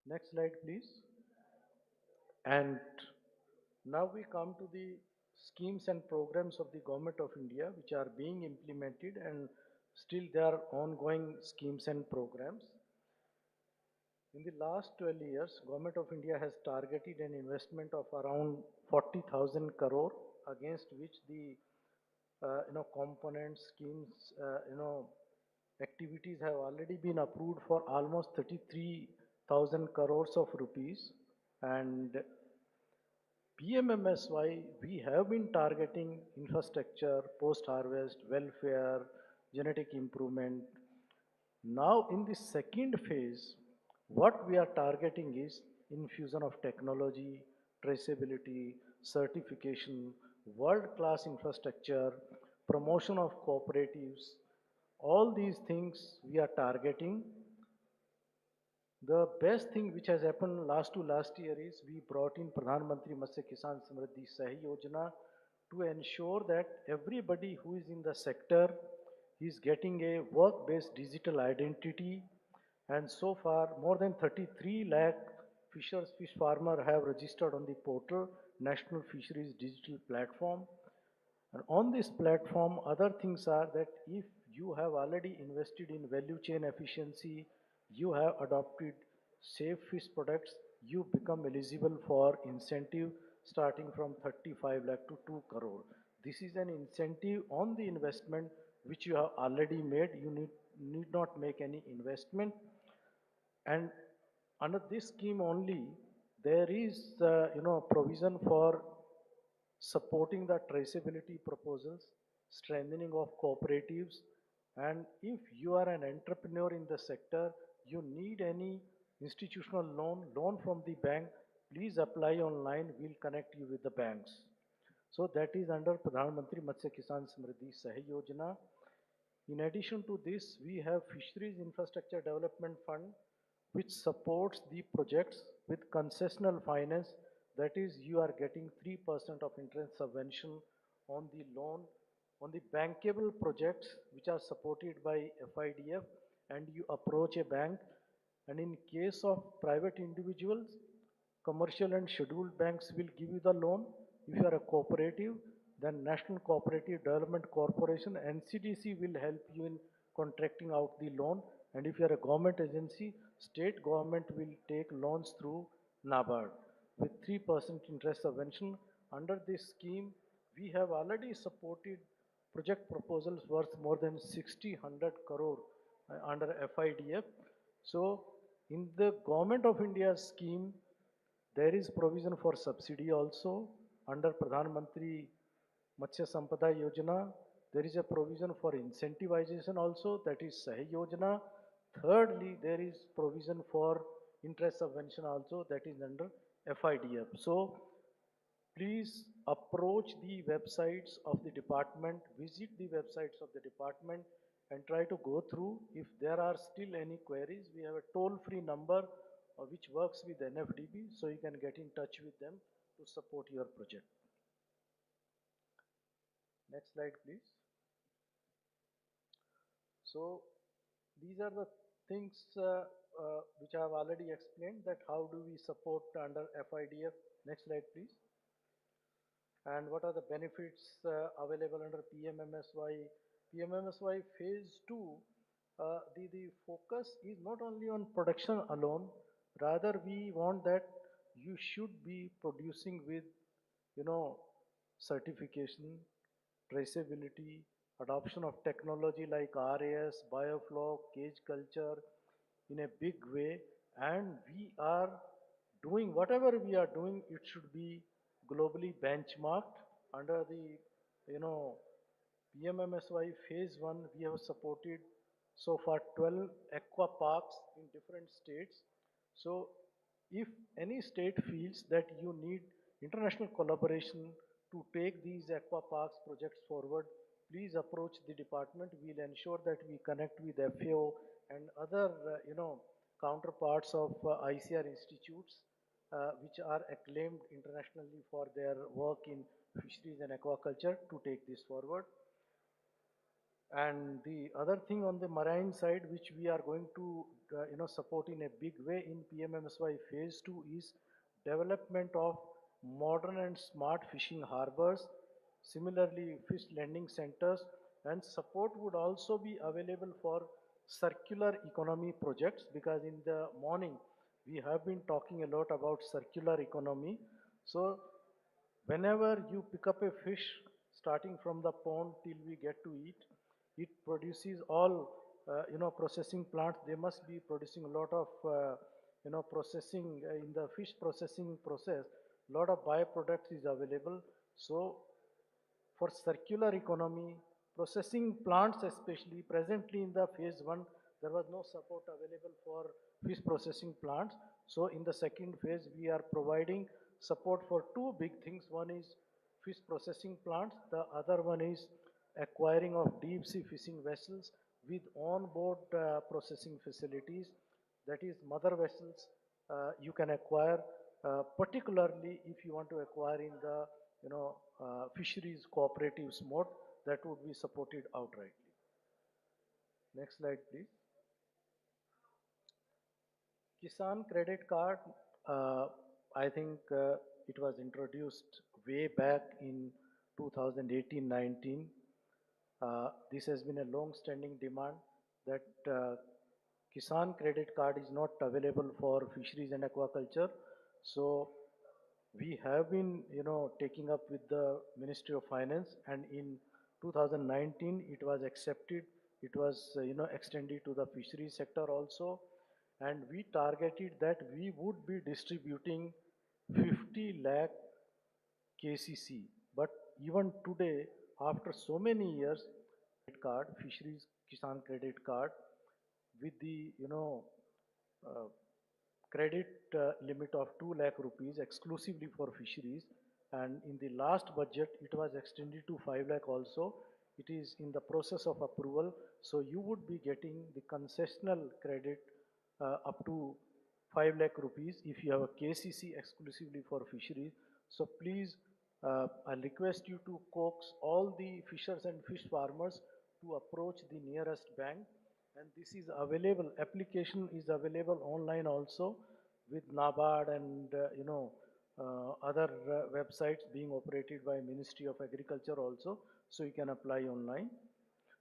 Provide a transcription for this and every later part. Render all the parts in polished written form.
Next slide, please. And now we come to the schemes and programs of the Government of India which are being implemented, and still there are ongoing schemes and programs. In the last 12 years, Government of India has targeted an investment of around 40,000 crore, against which the component schemes, activities have already been approved for almost 33,000 crores of rupees. And PMMSY, we have been targeting infrastructure, post-harvest, welfare, genetic improvement. Now, in the second phase, what we are targeting is infusion of technology, traceability, certification, world-class infrastructure, promotion of cooperatives. All these things we are targeting. The best thing which has happened last to last year is we brought in Pradhan Mantri Matsya Kisan Samriddhi Sahi Yojana to ensure that everybody who is in the sector is getting a work-based digital identity. And so far, more than 33 lakh fish farmer have registered on the portal, National Fisheries Digital Platform. And on this platform, other things are that if you have already invested in value chain efficiency, you have adopted safe fish products, you become eligible for incentive starting from 35 lakh to 2 crore. This is an incentive on the investment which you have already made. You need not make any investment. And under this scheme only, there is provision for supporting the traceability proposals, strengthening of cooperatives, and if you are an entrepreneur in the sector, you need any institutional loan from the bank, please apply online, we'll connect you with the banks. So that is under Pradhan Mantri Matsya Kisan Samriddhi Sahi Yojana. In addition to this, we have Fisheries Infrastructure Development Fund, which supports the projects with concessional finance. That is, you are getting 3% of interest subvention on the loan on the bankable projects which are supported by FIDF, and you approach a bank. And in case of private individuals, commercial and scheduled banks will give you the loan. If you are a cooperative, then National Cooperative Development Corporation, NCDC, will help you in contracting out the loan. And if you are a government agency, state government will take loans through NABARD with 3% interest subvention. Under this scheme, we have already supported project proposals worth more than 60-100 crore under FIDF. So in the Government of India scheme, there is provision for subsidy also under Pradhan Mantri Matsya Sampada Yojana. There is a provision for incentivization also, that is Sahi Yojana. Thirdly, there is provision for interest subvention also, that is under FIDF. So please approach the websites of the department, visit the websites of the department, and try to go through. If there are still any queries, we have a toll-free number which works with NFDB, so you can get in touch with them to support your project. Next slide, please. So these are the things which I have already explained, that how do we support under FIDF. Next slide, please. And what are the benefits available under PMMSY? PMMSY phase 2, the focus is not only on production alone, rather we want that you should be producing with, certification, traceability, adoption of technology like RAS, biofloc, cage culture in a big way, and we are doing whatever we are doing, it should be globally benchmarked under the, PMMSY phase 1. We have supported so far 12 aqua parks in different states. So if any state feels that you need international collaboration to take these aqua parks projects forward, please approach the department. We'll ensure that we connect with FAO and other, counterparts of ICR institutes, which are acclaimed internationally for their work in fisheries and aquaculture, to take this forward. And the other thing on the marine side, which we are going to, support in a big way in PMMSY Phase 2 is development of modern and smart fishing harbors, similarly fish landing centers, and support would also be available for circular economy projects, because in the morning we have been talking a lot about circular economy. So whenever you pick up a fish, starting from the pond till we get to eat, it produces all, processing plants. They must be producing a lot of, processing in the fish processing process. Lot of byproducts is available. So for circular economy, processing plants especially, presently in the phase 1, there was no support available for fish processing plants. So in the second phase, we are providing support for two big things. One is fish processing plants. The other one is acquiring of deep sea fishing vessels with on-board processing facilities. That is mother vessels you can acquire, particularly if you want to acquire in the fisheries cooperatives mode, that would be supported outrightly. Next slide, please. Kisan credit card, uh, I think it was introduced way back in 2018-19. This has been a long-standing demand that Kisan credit card is not available for fisheries and aquaculture. So we have been, taking up with the Ministry of Finance, and in 2019 it was accepted. It was, extended to the fisheries sector also, and we targeted that we would be distributing 50 lakh KCC. But even today, after so many years, card, fisheries Kisan credit card, with the, uh, credit limit of 2 lakh rupees exclusively for fisheries, and in the last budget it was extended to 5 lakh also. It is in the process of approval, so you would be getting the concessional credit up to 5 lakh rupees if you have a KCC exclusively for fisheries. So please, I request you to coax all the fishers and fish farmers to approach the nearest bank, and this is available, application is available online also with NABARD and other websites being operated by Ministry of Agriculture also, so you can apply online.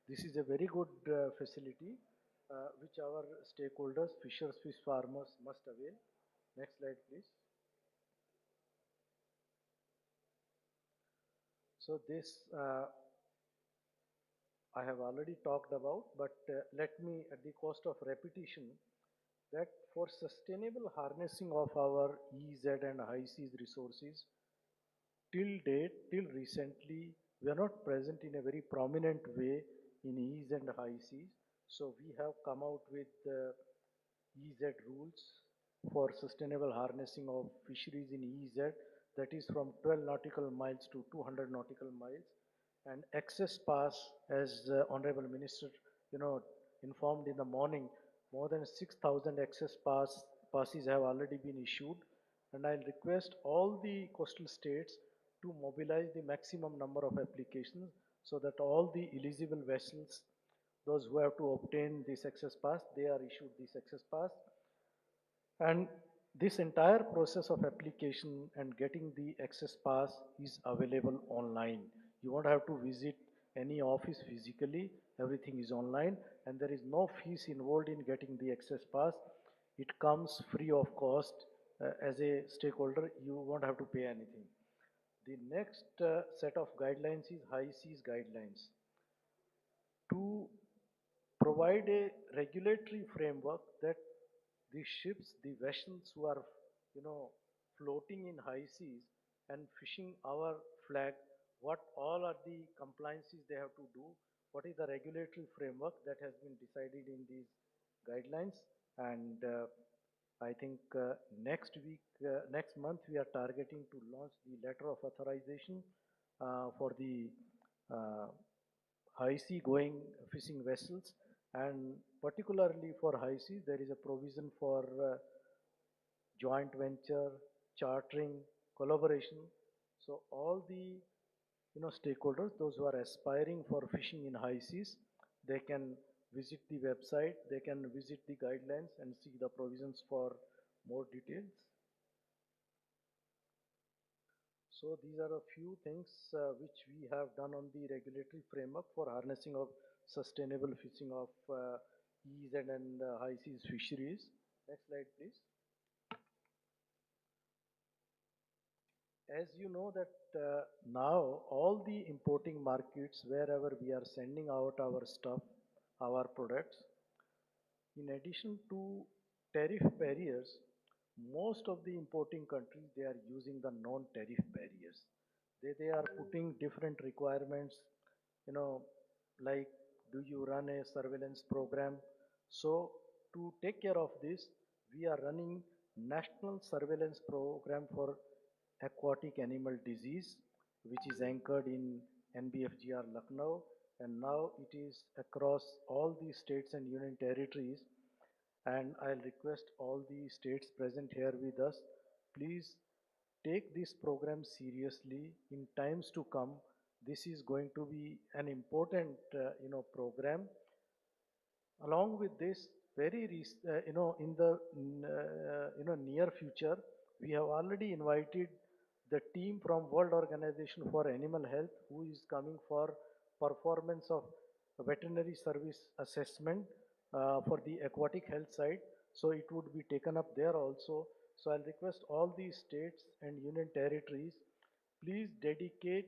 This is a very good facility which our stakeholders, fishers, fish farmers must avail. Next slide, please. So this I have already talked about, but let me, at the cost of repetition, that for sustainable harnessing of our EZ and high seas resources, till date, till recently, we are not present in a very prominent way in EZ and high seas. So we have come out with EZ rules for sustainable harnessing of fisheries in EZ, that is from 12 nautical miles to 200 nautical miles. And access pass, as Honorable Minister, you know, informed in the morning, more than 6,000 passes have already been issued. And I'll request all the coastal states to mobilize the maximum number of applications so that all the eligible vessels, those who have to obtain this access pass, they are issued this access pass. And this entire process of application and getting the access pass is available online. You won't have to visit any office physically, everything is online, and there is no fees involved in getting the access pass. It comes free of cost. As a stakeholder, you won't have to pay anything. The next set of guidelines is high seas guidelines. To provide a regulatory framework that the ships, the vessels who are, floating in high seas and fishing our flag, what all are the compliances they have to do, what is the regulatory framework that has been decided in these guidelines. And I think next month, we are targeting to launch the letter of authorization for the uh, high sea going fishing vessels, and particularly for high seas there is a provision for joint venture, chartering, collaboration. So all the stakeholders, those who are aspiring for fishing in high seas, They can visit the website, they can visit the guidelines and see the provisions for more details. So these are a few things which we have done on the regulatory framework for harnessing of sustainable fishing of EEZ and high seas fisheries. Next slide, please. As you know that now all the importing markets, wherever we are sending out our stuff, our products, in addition to tariff barriers, most of the importing countries, they are using the non-tariff barriers. They are putting different requirements, you know, like do you run a surveillance program? So to take care of this, we are running national surveillance program for aquatic animal disease, which is anchored in NBFGR Lucknow, and now it is across all the states and union territories. And I'll request all the states present here with us, please take this program seriously. In times to come, this is going to be an important program. Along with this, in the near future, we have already invited the team from World Organization for Animal Health, who is coming for performance of veterinary service assessment for the aquatic health side. So it would be taken up there also. So I'll request all these states and union territories, please dedicate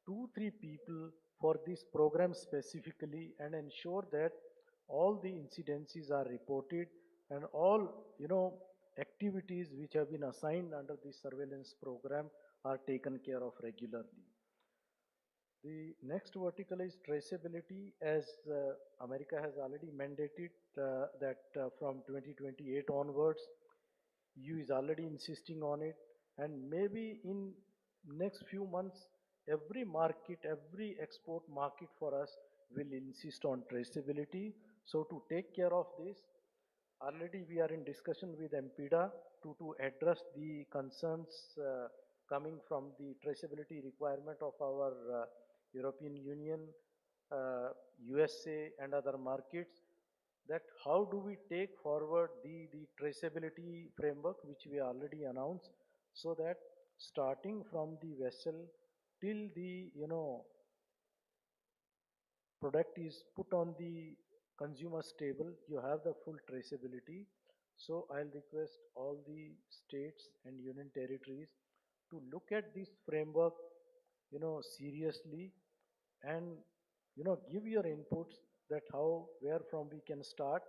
2 3 people for this program specifically and ensure that all the incidences are reported and all activities which have been assigned under this surveillance program are taken care of regularly. The next vertical is traceability, as America has already mandated that from 2028 onwards, EU is already insisting on it, and maybe in next few months, every market, every export market for us will insist on traceability. So to take care of this, already we are in discussion with MPDA to address the concerns coming from the traceability requirement of our European Union, USA and other markets, that how do we take forward the traceability framework which we already announced, so that starting from the vessel till the product is put on the consumer's table, you have the full traceability. So I'll request all the states and union territories to look at this framework seriously, and give your inputs that how where from we can start.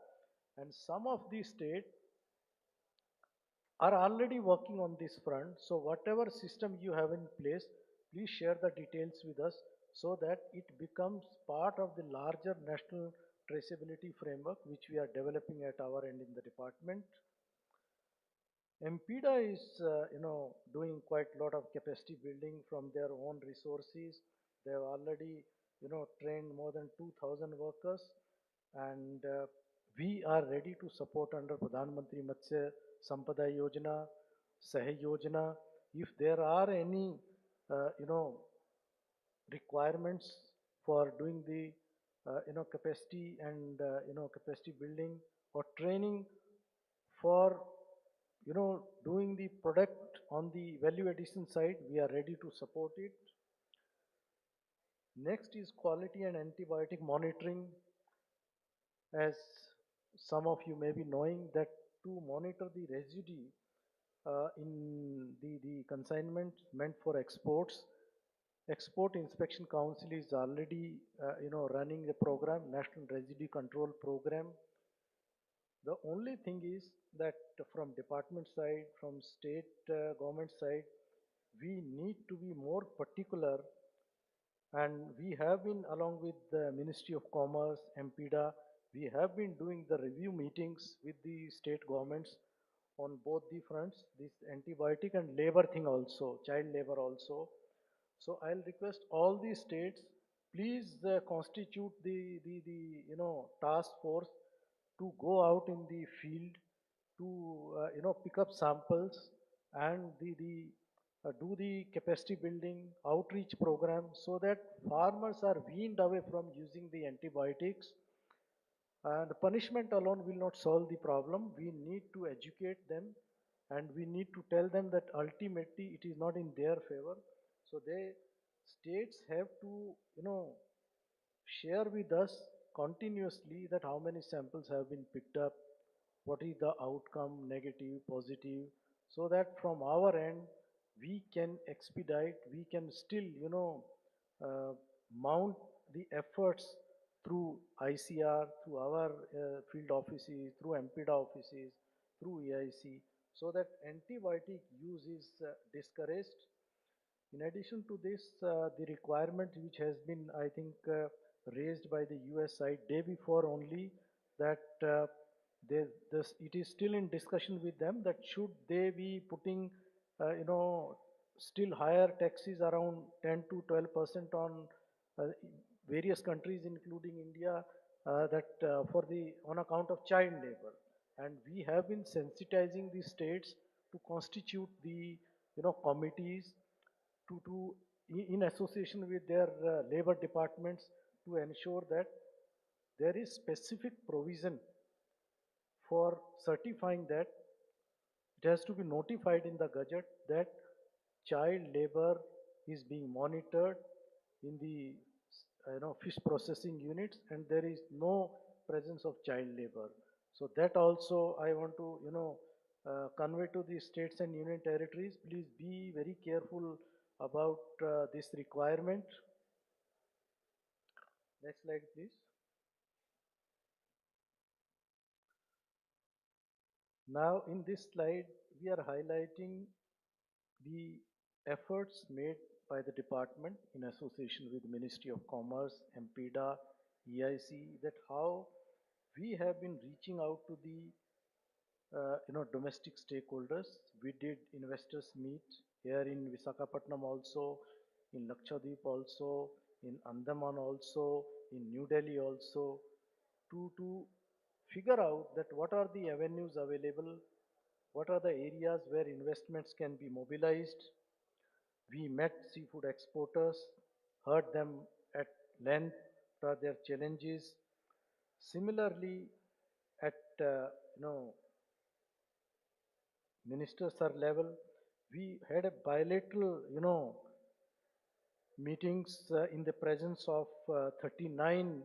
And some of these states are already working on this front. So whatever system you have in place, please share the details with us so that it becomes part of the larger national traceability framework which we are developing at our end in the department. MPDA is, doing quite a lot of capacity building from their own resources. They have already, trained more than 2,000 workers, and we are ready to support under Pradhan Mantri Matsya Sampada Yojana, Sahay Yojana. If there are any, requirements for doing the, capacity and, capacity building or training for doing the product on the value addition side, we are ready to support it. Next is quality and antibiotic monitoring. As some of you may be knowing that to monitor the residue in the consignment meant for exports, Export Inspection Council is already running a program, National Residue Control Program. The only thing is that from department side, from state government side, we need to be more particular, and we have been, along with the Ministry of Commerce, MPDA, we have been doing the review meetings with the state governments on both the fronts, this antibiotic and labor thing also, child labor also. So I'll request all the states, please constitute the task force to go out in the field to pick up samples and the do the capacity building, outreach program so that farmers are weaned away from using the antibiotics. And punishment alone will not solve the problem. We need to educate them and we need to tell them that ultimately it is not in their favor. So they states have to, share with us continuously that how many samples have been picked up, what is the outcome, negative, positive, so that from our end we can expedite, we can still, uh, mount the efforts through ICR, through our field offices, through MPDA offices, through EIC, so that antibiotic use is discouraged. In addition to this, the requirement which has been, I think, raised by the US side day before only, that it is still in discussion with them that should they be putting, still higher taxes around 10 to 12% on uh, various countries, including India, that for the on account of child labor, and we have been sensitizing the states to constitute the committees to in association with their labor departments to ensure that there is specific provision for certifying that it has to be notified in the gadget that child labor is being monitored in the fish processing units and there is no presence of child labor. So that also I want to convey to the states and union territories, please be very careful about this requirement. Next slide, please. Now, in this slide, we are highlighting the efforts made by the department in association with Ministry of Commerce, MPDA, EIC, that how we have been reaching out to the domestic stakeholders. We did investors meet here in Visakhapatnam also, in Lakshadweep also, in Andaman also, in New Delhi also, to figure out that what are the avenues available, what are the areas where investments can be mobilized. We met seafood exporters, heard them at length, what are their challenges. Similarly, at minister sir level, we had a bilateral, meetings in the presence of 39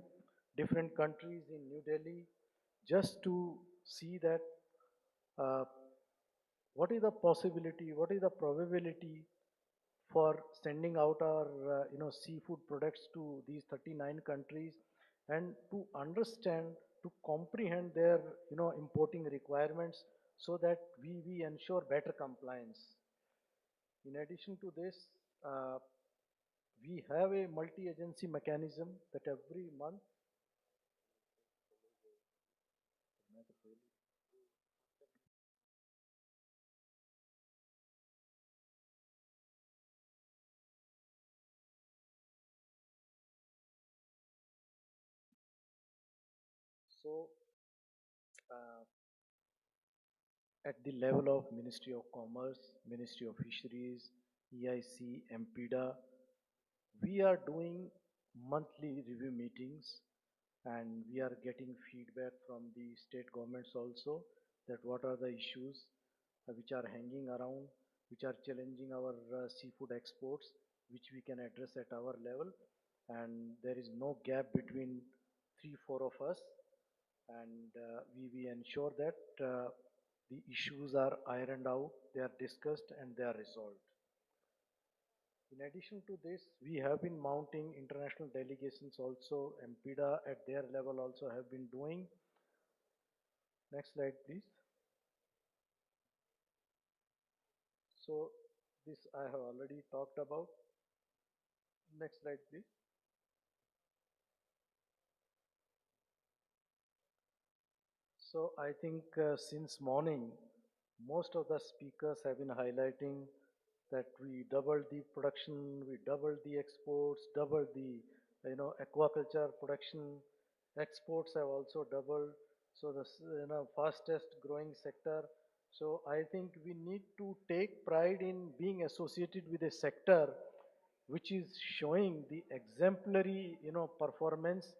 different countries in New Delhi, just to see that uh, what is the possibility, what is the probability for sending out our seafood products to these 39 countries and to understand, to comprehend their importing requirements so that we ensure better compliance. In addition to this, uh, we have a multi-agency mechanism that every month. So uh, at the level of Ministry of Commerce, Ministry of Fisheries, EIC, MPDA, we are doing monthly review meetings and we are getting feedback from the state governments also that what are the issues which are hanging around, which are challenging our seafood exports, which we can address at our level. And there is no gap between three, four of us. And we ensure that the issues are ironed out, they are discussed, and they are resolved. In addition to this, we have been mounting international delegations also. MPDA at their level also have been doing. Next slide, please. So this I have already talked about. Next slide, please. So I think since morning, most of the speakers have been highlighting that we doubled the production, we doubled the exports, doubled the aquaculture production. Exports have also doubled. So the fastest growing sector. So I think we need to take pride in being associated with a sector which is showing the exemplary, performance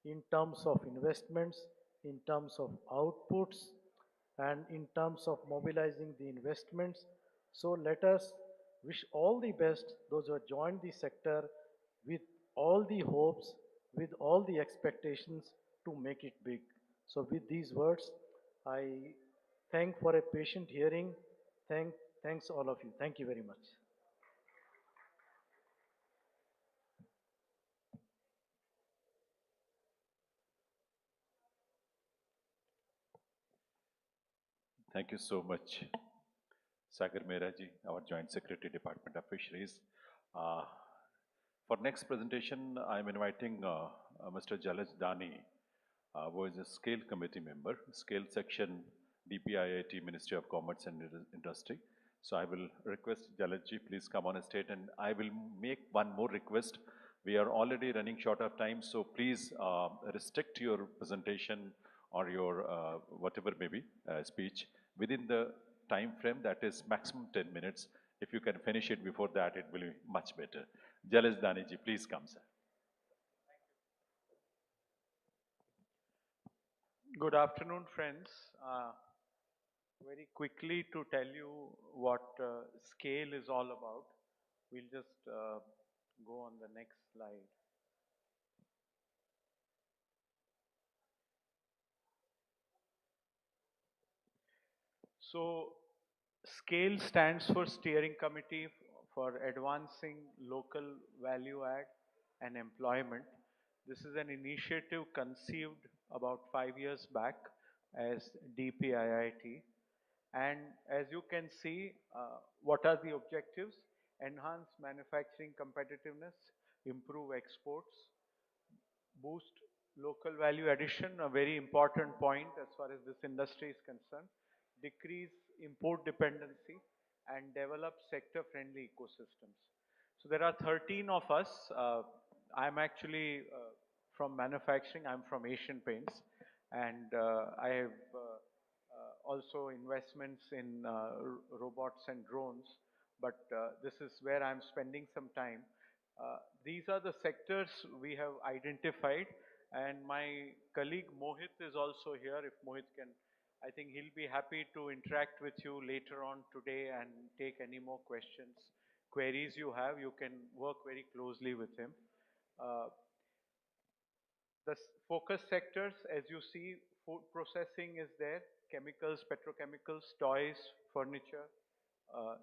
in terms of investments, in terms of outputs, and in terms of mobilizing the investments. So let us wish all the best those who have joined the sector with all the hopes, with all the expectations to make it big. So with these words, I thank for a patient hearing. Thank, thanks all of you. Thank you very much. Thank you so much, Sagar Mehra ji, our Joint Secretary, Department of Fisheries. Uh, for next presentation, I'm inviting Mr. Jalaj Dani, who is a Scale Committee member, Scale Section, DPIIT, Ministry of Commerce and Industry. So I will request Jalaj ji, please come on a stage, and I will make one more request. We are already running short of time, so please restrict your presentation or your whatever may be speech within the time frame that is maximum 10 minutes. If you can finish it before that, it will be much better. Jalaj Dani ji, please come, sir. Good afternoon, friends. Very quickly to tell you what scale is all about, we'll just go on the next slide. So, SCALE stands for Steering Committee for Advancing Local Value Add and Employment. This is an initiative conceived about 5 years back as DPIIT. And as you can see, what are the objectives? Enhance manufacturing competitiveness, improve exports, boost local value addition, a very important point as far as this industry is concerned, decrease import dependency, and develop sector-friendly ecosystems. So there are 13 of us. I'm actually from manufacturing. I'm from Asian Paints, and I have also investments in robots and drones. But this is where I'm spending some time. These are the sectors we have identified, and my colleague Mohit is also here. If Mohit can, I think he'll be happy to interact with you later on today and take any more questions, queries you have. You can work very closely with him. Uh, the focus sectors, as you see, food processing is there, chemicals, petrochemicals, toys, furniture, uh,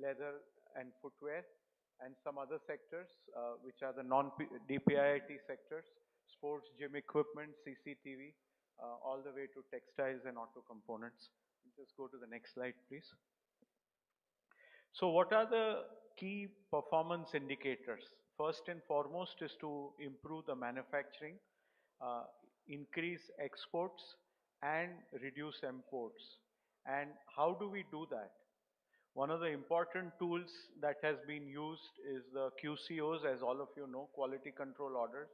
leather and footwear, and some other sectors, which are the non-DPIIT sectors, sports, gym equipment, CCTV, all the way to textiles and auto components. Just go to the next slide, please. So what are the key performance indicators? First and foremost is to improve the manufacturing, uh, increase exports, and reduce imports. And how do we do that? One of the important tools that has been used is the QCOs, as all of you know, quality control orders.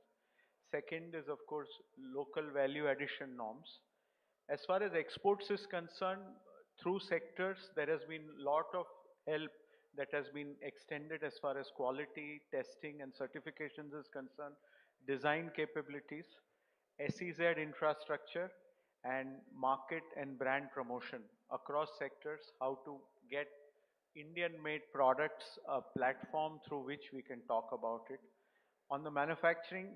Second is, of course, local value addition norms. As far as exports is concerned, through sectors, there has been a lot of help that has been extended as far as quality, testing, and certifications is concerned, design capabilities, SEZ infrastructure, and market and brand promotion across sectors, how to get Indian-made products a platform through which we can talk about it. On the manufacturing,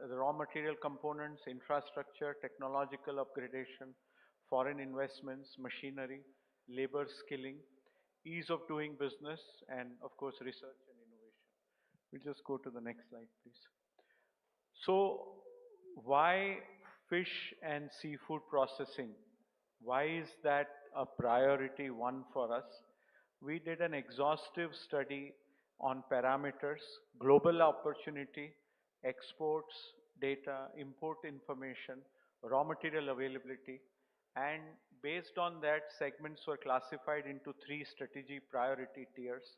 the raw material components, infrastructure, technological upgradation, foreign investments, machinery, labor skilling, ease of doing business, and of course, research and innovation. We'll just go to the next slide, please. So, why fish and seafood processing? Why is that a priority one for us? We did an exhaustive study on parameters, global opportunity, exports, data, import information, raw material availability, and based on that, segments were classified into 3 strategy priority tiers,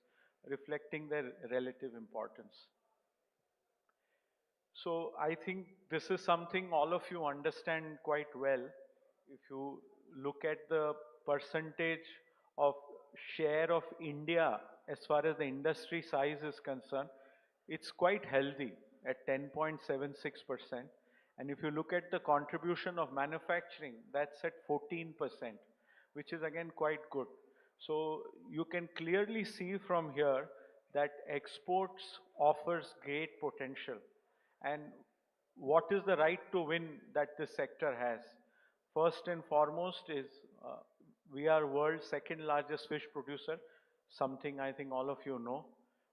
reflecting their relative importance. So I think this is something all of you understand quite well. If you look at the percentage of share of India as far as the industry size is concerned, it's quite healthy at 10.76%. And if you look at the contribution of manufacturing, that's at 14%, which is again quite good. So you can clearly see from here that exports offers great potential. And what is the right to win that this sector has? First and foremost is we are world's second largest fish producer, something I think all of you know.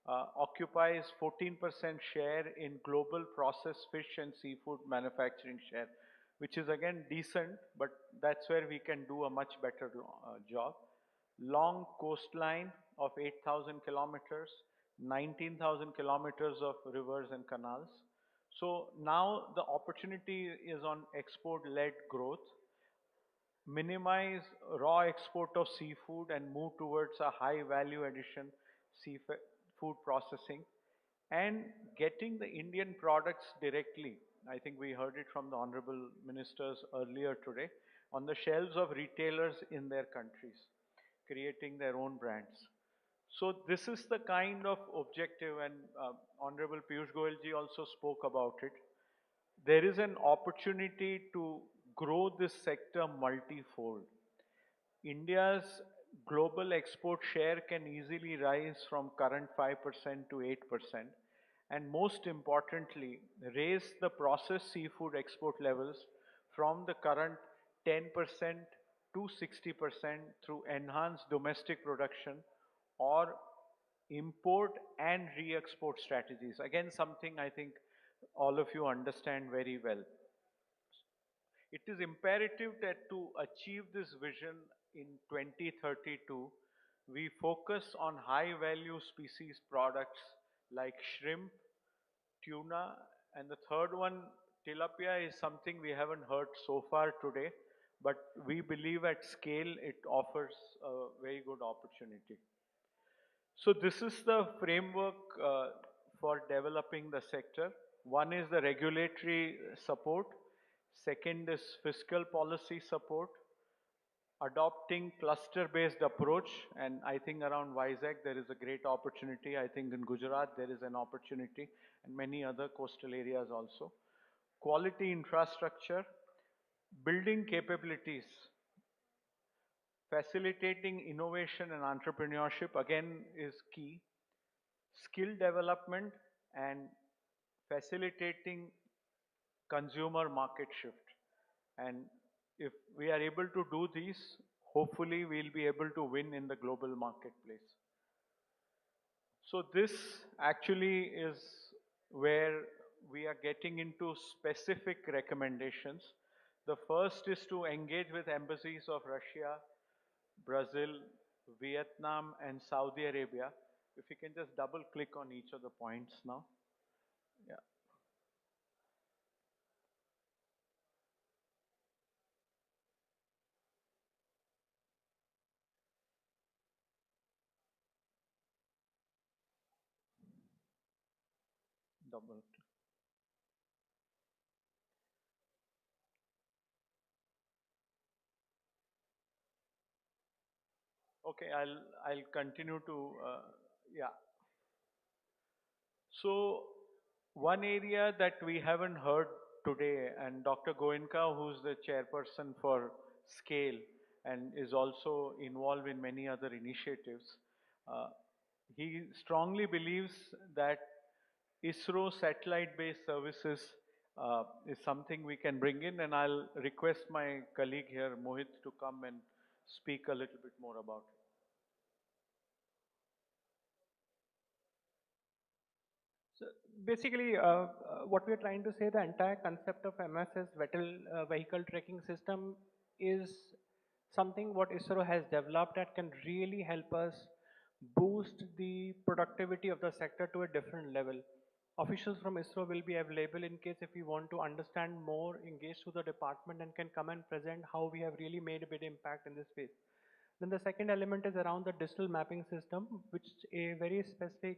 Occupies 14% share in global processed fish and seafood manufacturing share, which is again decent, but that's where we can do a much better job. Long coastline of 8,000 kilometers, 19,000 kilometers of rivers and canals. So now the opportunity is on export-led growth, minimize raw export of seafood and move towards a high value addition seafood processing, and getting the Indian products directly. I think we heard it from the honorable ministers earlier today, on the shelves of retailers in their countries, creating their own brands. So this is the kind of objective, and Honorable Piyush Goyal ji also spoke about it. There is an opportunity to grow this sector multifold. India's global export share can easily rise from current 5% to 8%, and most importantly, raise the processed seafood export levels from the current 10% to 60% through enhanced domestic production or import and re-export strategies. Again, something I think all of you understand very well. It is imperative that to achieve this vision in 2032, we focus on high value species products like shrimp, tuna, and the third one, tilapia, is something we haven't heard so far today, but we believe at scale it offers a very good opportunity. So this is the framework for developing the sector. One is the regulatory support. Second is fiscal policy support. Adopting cluster-based approach, and I think around Vizag there is a great opportunity. I think in Gujarat there is an opportunity, and many other coastal areas also. Quality infrastructure, building capabilities, facilitating innovation and entrepreneurship again is key. Skill development and facilitating consumer market shift. And if we are able to do these, hopefully we'll be able to win in the global marketplace. So this actually is where we are getting into specific recommendations. The first is to engage with embassies of Russia, Brazil, Vietnam, and Saudi Arabia. If you can just double click on each of the points now. Yeah. Double click. Okay, I'll continue to yeah. So one area that we haven't heard today, and Dr. Goenka, who's the chairperson for SCALE and is also involved in many other initiatives, he strongly believes that ISRO satellite-based services is something we can bring in, and I'll request my colleague here, Mohit, to come and speak a little bit more about it. So basically, what we are trying to say, the entire concept of MSS vehicle tracking system is something what ISRO has developed that can really help us boost the productivity of the sector to a different level. Officials from ISRO will be available in case if we want to understand more, engage to the department and can come and present how we have really made a big impact in this space. Then the second element is around the digital mapping system, which a very specific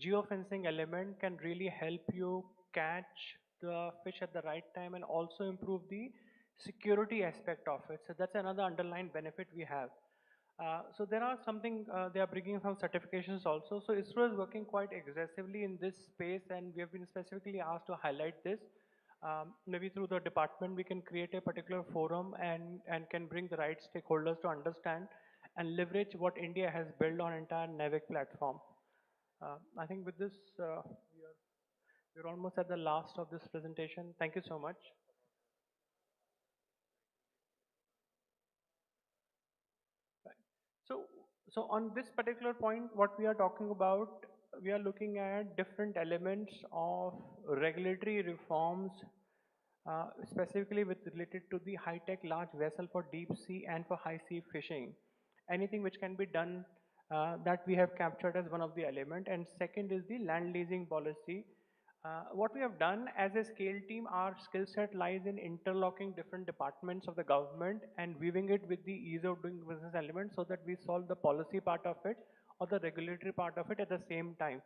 geofencing element can really help you catch the fish at the right time and also improve the security aspect of it. So that's another underlying benefit we have. So there are something, they are bringing some certifications also. So ISRO is working quite aggressively in this space, and we have been specifically asked to highlight this. Maybe through the department, we can create a particular forum and can bring the right stakeholders to understand and leverage what India has built on entire NAVIC platform. I think with this, we're almost at the last of this presentation. Thank you so much. So, so on this particular point, what we are talking about, we are looking at different elements of regulatory reforms, specifically related to the high-tech large vessel for deep sea and for high sea fishing. Anything which can be done that we have captured as one of the element. And second is the land leasing policy. What we have done as a scale team, our skill set lies in interlocking different departments of the government and weaving it with the ease of doing business element so that we solve the policy part of it or the regulatory part of it at the same time.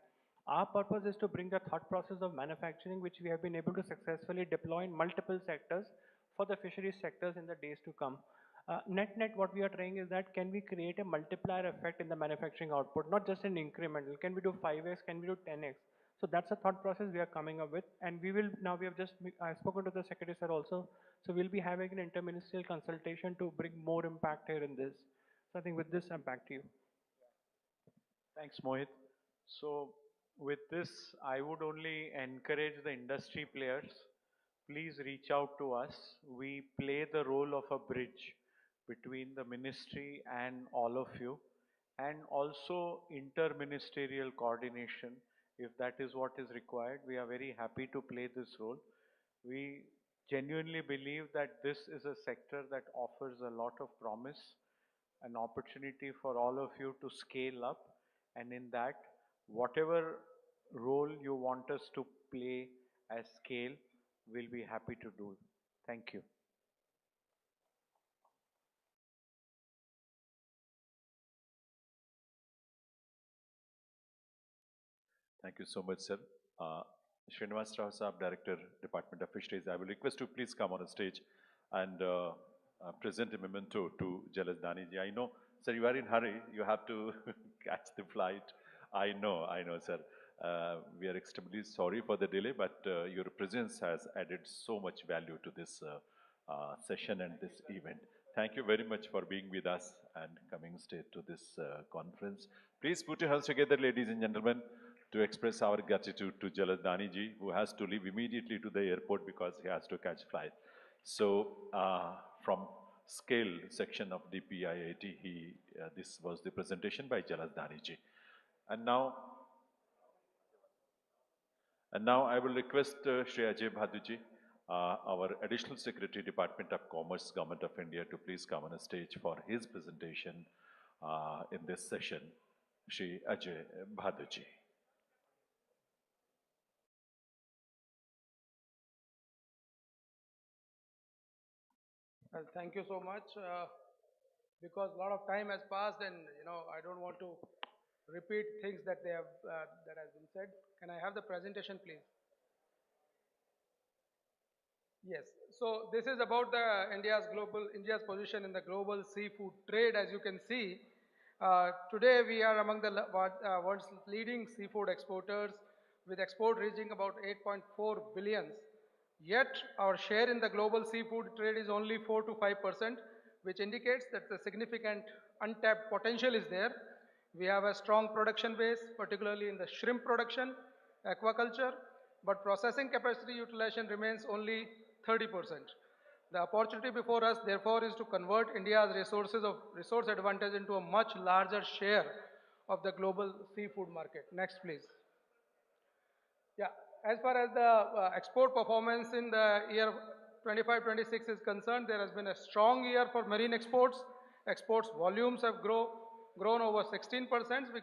Our purpose is to bring the thought process of manufacturing, which we have been able to successfully deploy in multiple sectors for the fisheries sectors in the days to come. Net, what we are trying is that can we create a multiplier effect in the manufacturing output, not just an incremental. Can we do 5x, can we do 10x? So that's a thought process we are coming up with, and we will, now we have just, I've spoken to the Secretary Sir also, so we'll be having an interministerial consultation to bring more impact here in this. So I think with this, I'm back to you. Thanks, Mohit. So with this, I would only encourage the industry players, please reach out to us. We play the role of a bridge between the ministry and all of you, and also inter-ministerial coordination. If that is what is required, we are very happy to play this role. We genuinely believe that this is a sector that offers a lot of promise, an opportunity for all of you to scale up, and in that, whatever role you want us to play as scale, we'll be happy to do. Thank you. Thank you so much, sir. Srinivas Rao Saab, Director, Department of Fisheries, I will request you please come on the stage and present a memento to Jalas Daniji. I know, sir, you are in hurry. You have to catch the flight. I know, sir. We are extremely sorry for the delay, but your presence has added so much value to this session and this event. Thank you very much for being with us and coming straight to this conference. Please put your hands together, ladies and gentlemen, to express our gratitude to Jalas Daniji, who has to leave immediately to the airport because he has to catch flight. So from scale section of DPIIT, this was the presentation by Jalas Daniji. And now I will request Shri Ajay Bhaduji, our Additional Secretary, Department of Commerce, Government of India, to please come on a stage for his presentation in this session. Shri Ajay Bhaduji. Well, thank you so much. Because a lot of time has passed, and I don't want to repeat things that they have that has been said. Can I have the presentation, please? Yes. So this is about the India's position in the global seafood trade. As you can see, today we are among the world's leading seafood exporters, with export reaching about 8.4 billion. Yet our share in the global seafood trade is only 4 to 5%, which indicates that the significant untapped potential is there. We have a strong production base, particularly in the shrimp production, aquaculture, but processing capacity utilization remains only 30%. The opportunity before us, therefore, is to convert India's resource advantage into a much larger share of the global seafood market. Next, please. Yeah, as far as the export performance in the year 25-26 is concerned, there has been a strong year for marine exports. Exports volumes have grown over 16%,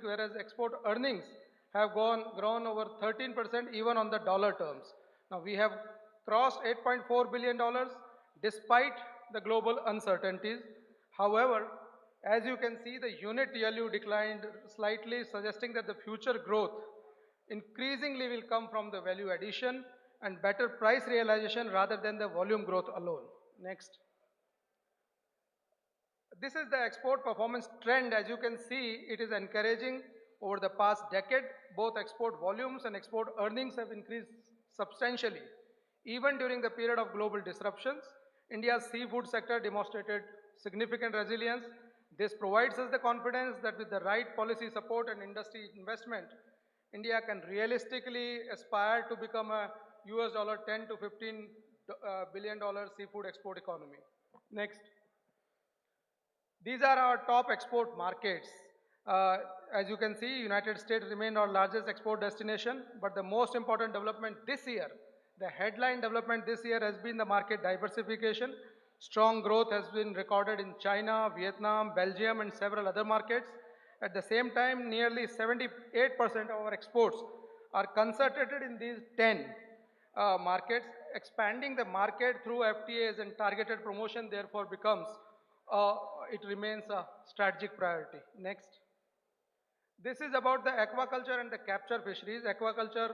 whereas export earnings have grown over 13% even on the dollar terms. Now we have crossed $8.4 billion despite the global uncertainties. However, as you can see, the unit value declined slightly, suggesting that the future growth increasingly will come from the value addition and better price realization rather than the volume growth alone. Next. This is the export performance trend. As you can see, it is encouraging. Over the past decade, both export volumes and export earnings have increased substantially. Even during the period of global disruptions, India's seafood sector demonstrated significant resilience. This provides us the confidence that with the right policy support and industry investment, India can realistically aspire to become a US dollar 10 to 15 billion dollar seafood export economy. Next. These are our top export markets. As you can see, United States remained our largest export destination, but the most important development this year, the headline development this year has been the market diversification. Strong growth has been recorded in China, Vietnam, Belgium, and several other markets. At the same time, nearly 78% of our exports are concentrated in these 10 markets. Expanding the market through FTAs and targeted promotion therefore becomes, it remains a strategic priority. Next. This is about the aquaculture and the capture fisheries. Aquaculture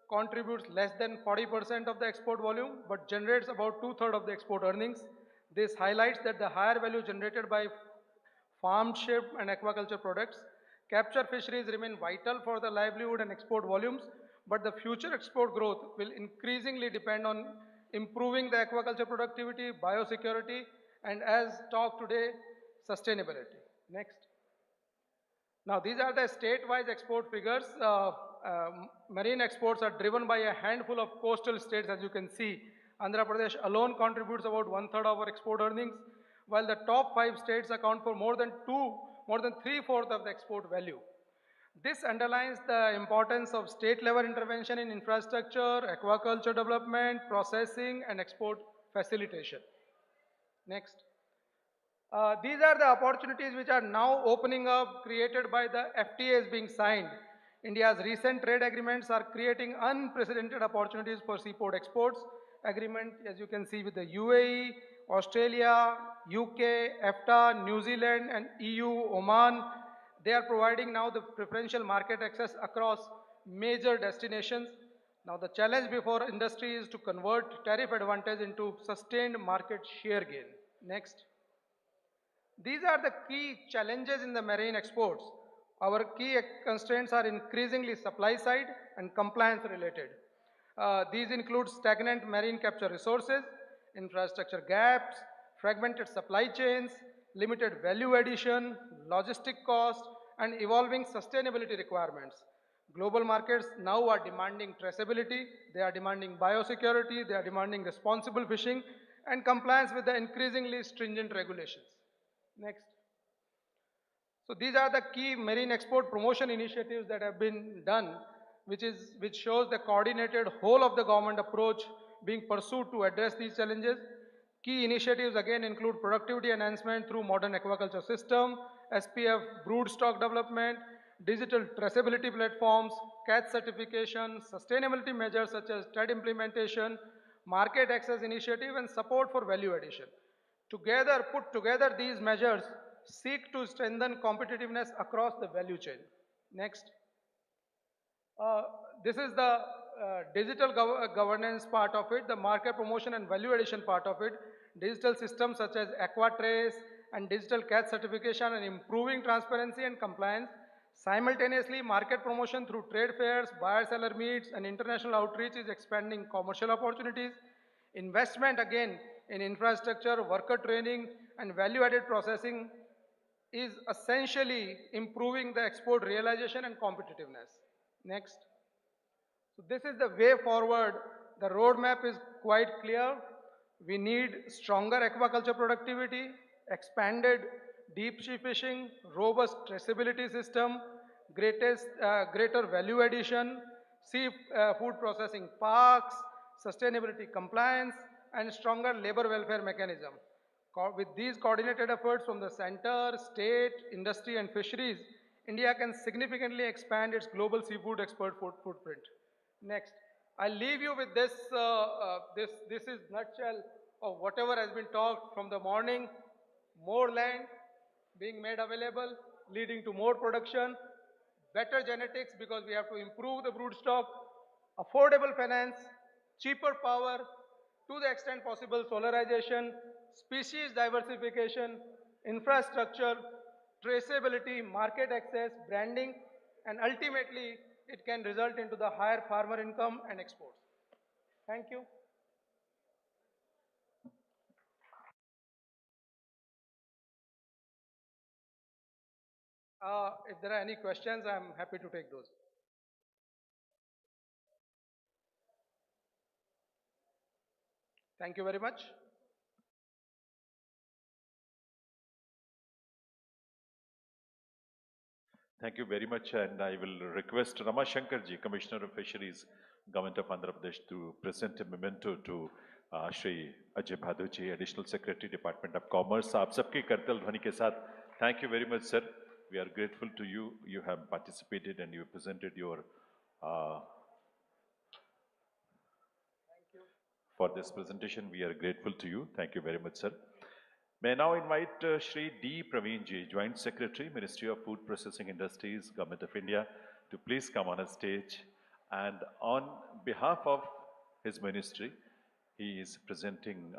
contributes less than 40% of the export volume, but generates about 2/3 of the export earnings. This highlights that the higher value generated by farmed shrimp and aquaculture products. Capture fisheries remain vital for the livelihood and export volumes, but the future export growth will increasingly depend on improving the aquaculture productivity, biosecurity, and as talked today, sustainability. Next. Now these are the state-wise export figures. Marine exports are driven by a handful of coastal states, as you can see. Andhra Pradesh alone contributes about 1/3 of our export earnings, while the top 5 states account for more than 3/4 of the export value. This underlines the importance of state-level intervention in infrastructure, aquaculture development, processing, and export facilitation. Next. These are the opportunities which are now opening up, created by the FTAs being signed. India's recent trade agreements are creating unprecedented opportunities for seafood exports. Agreement, as you can see, with the UAE, Australia, UK, EFTA, New Zealand, and EU, Oman. They are providing now the preferential market access across major destinations. Now the challenge before industry is to convert tariff advantage into sustained market share gain. Next. These are the key challenges in the marine exports. Our key constraints are increasingly supply side and compliance related. These include stagnant marine capture resources, infrastructure gaps, fragmented supply chains, limited value addition, logistic cost, and evolving sustainability requirements. Global markets now are demanding traceability, they are demanding biosecurity, they are demanding responsible fishing, and compliance with the increasingly stringent regulations. Next. So these are the key marine export promotion initiatives that have been done, which shows the coordinated whole of the government approach being pursued to address these challenges. Key initiatives again include productivity enhancement through modern aquaculture system, SPF brood stock development, digital traceability platforms, catch certification, sustainability measures such as TED implementation, market access initiative, and support for value addition. Put together, these measures seek to strengthen competitiveness across the value chain. Next. This is the digital governance part of it, the market promotion and value addition part of it. Digital systems such as AquaTrace and digital catch certification and improving transparency and compliance. Simultaneously, market promotion through trade fairs, buyer-seller meets, and international outreach is expanding commercial opportunities. Investment again in infrastructure, worker training, and value-added processing is essentially improving the export realization and competitiveness. Next. So this is the way forward. The roadmap is quite clear. We need stronger aquaculture productivity, expanded deep sea fishing, robust traceability system, greater value addition, food processing parks, sustainability compliance, and stronger labor welfare mechanism. With these coordinated efforts from the center, state, industry, and fisheries, India can significantly expand its global seafood export footprint. Next, I'll leave you with this. This is nutshell of whatever has been talked from the morning. More land being made available, leading to more production, better genetics because we have to improve the brood stock, affordable finance, cheaper power, to the extent possible solarization, species diversification, infrastructure, traceability, market access, branding, and ultimately it can result into the higher farmer income and exports. Thank you. If there are any questions, I'm happy to take those. Thank you very much. Thank you very much, and I will request Rama Shankarji, Commissioner of Fisheries, Government of Andhra Pradesh, to present a memento to Shri Ajay Bhadoji, Additional Secretary, Department of Commerce. आप सबकी करतल ध्वनि के साथ, thank you very much, sir. We are grateful to you. You have participated and you presented your for this presentation. We are grateful to you. Thank you very much, sir. May I now invite Shri D. Praveenji, Joint Secretary, Ministry of Food Processing Industries, Government of India, to please come on a stage. And on behalf of his ministry, he is presenting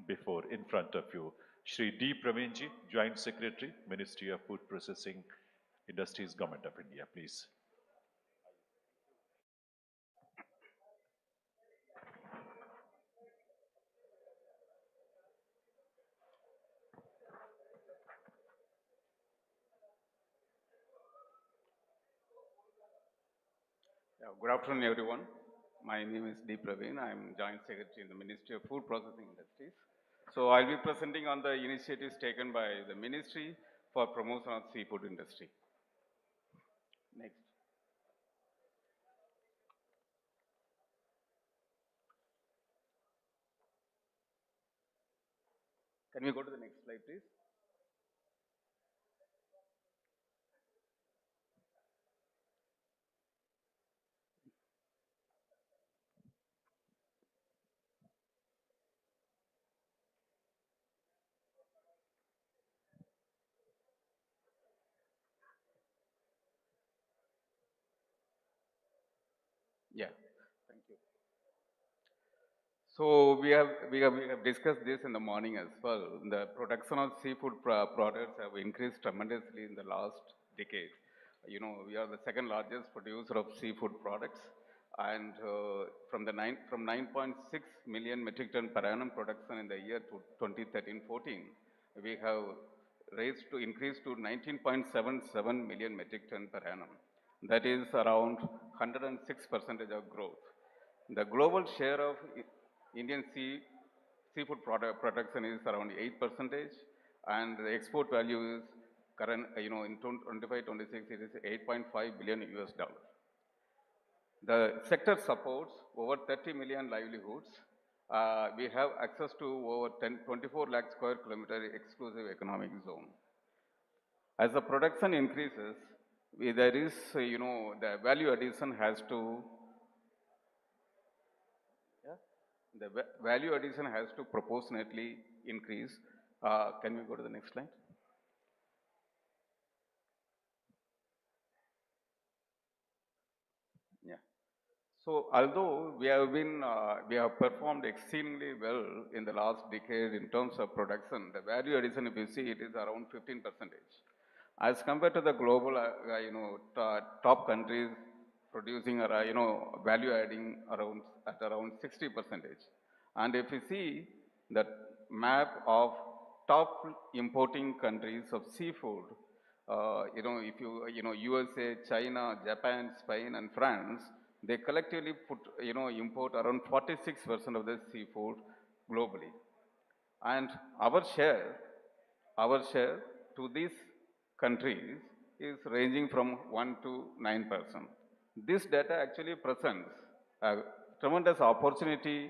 in front of you, Shri D. Praveenji, Joint Secretary, Ministry of Food Processing Industries, Government of India, please. Good afternoon, everyone. My name is D. Praveen. I am Joint Secretary in the Ministry of Food Processing Industries. So I'll be presenting on the initiatives taken by the Ministry for promotion of seafood industry. Next. Can we go to the next slide, please? Yeah, thank you. So we have discussed this in the morning as well. The production of seafood products have increased tremendously in the last decade. You know, we are the second largest producer of seafood products, and from 9.6 million metric ton per annum production in the year 2013-14, we have increased to 19.77 million metric ton per annum. That is around 106% of growth. The global share of Indian seafood production is around 8%, and the export value is current, in 25-26, it is $8.5 billion US. The sector supports over 30 million livelihoods. We have access to over 24 lakh square kilometer exclusive economic zone. As the production increases, there is, the value addition has to, value addition has to proportionately increase. Can we go to the next slide? Yeah. So although we have performed extremely well in the last decade in terms of production, the value addition, if you see, it is around 15%. As compared to the global, top countries producing, value adding at around 60%. And if you see the map of top importing countries of seafood, if USA, China, Japan, Spain, and France, they collectively import around 46% of the seafood globally. And our share to these countries is ranging from 1 to 9%. This data actually presents a tremendous opportunity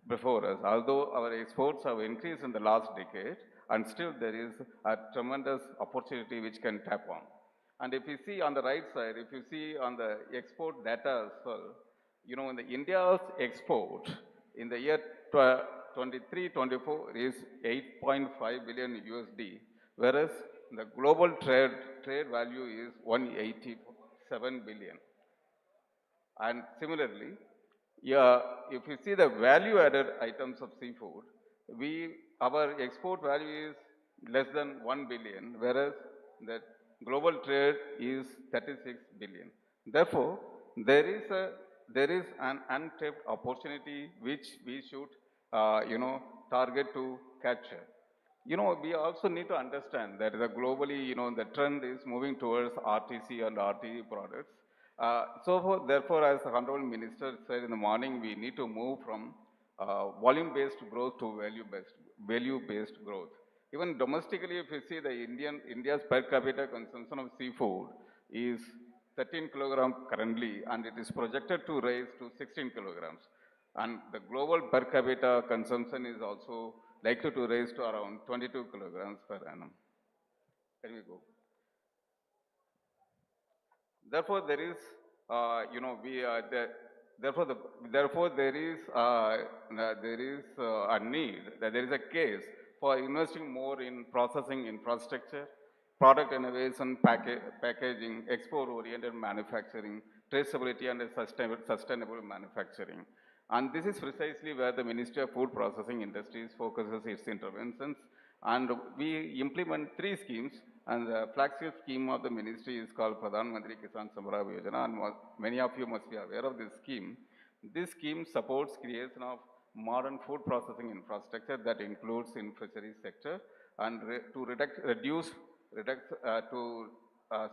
before us, although our exports have increased in the last decade, and still there is a tremendous opportunity which can tap on. And if you see on the right side, if you see on the export data as well, in the India's export in the year 23-24 is 8.5 billion USD, whereas the global trade value is 187 billion. And similarly, if you see the value-added items of seafood, we our export value is less than 1 billion, whereas the global trade is 36 billion. Therefore, there is an untapped opportunity which we should, target to capture. We also need to understand that the globally, the trend is moving towards RTC and RTE products. Therefore, as the Honorable Minister said in the morning, we need to move from volume-based growth to value-based growth. Even domestically, if you see India's per capita consumption of seafood is 13 kilograms currently, and it is projected to rise to 16 kilograms. And the global per capita consumption is also likely to rise to around 22 kilograms per annum. There we go. Therefore, there is, therefore there is a need, that there is a case for investing more in processing infrastructure, product innovation, packaging, export-oriented manufacturing, traceability, and sustainable manufacturing. And this is precisely where the Ministry of Food Processing Industries focuses its interventions. And we implement 3 schemes, and the flagship scheme of the ministry is called Pradhan Mantri Kisan Samradhi Yojana, and many of you must be aware of this scheme. This scheme supports creation of modern food processing infrastructure that includes in fisheries sector, and to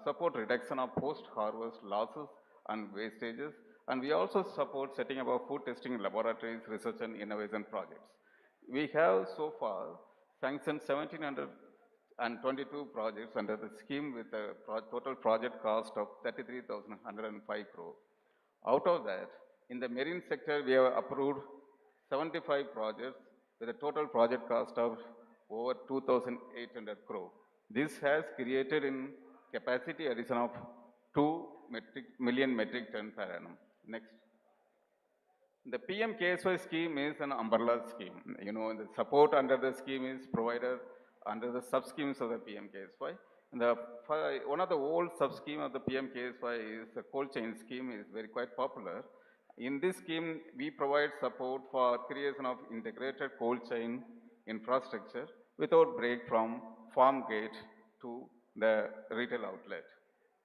support reduction of post-harvest losses and wastages. And we also support setting up of food testing laboratories, research and innovation projects. We have so far sanctioned 1,722 projects under the scheme with a total project cost of 33,105 crore. Out of that, in the marine sector, we have approved 75 projects with a total project cost of over 2,800 crore. This has created in capacity addition of 2 million metric ton per annum. Next. The PM KSY scheme is an umbrella scheme. The support under the scheme is provided under the sub-schemes of the PM KSY. And one of the old sub-scheme of the PM KSY is the cold chain scheme, is very quite popular. In this scheme, we provide support for creation of integrated cold chain infrastructure without break from farm gate to the retail outlet.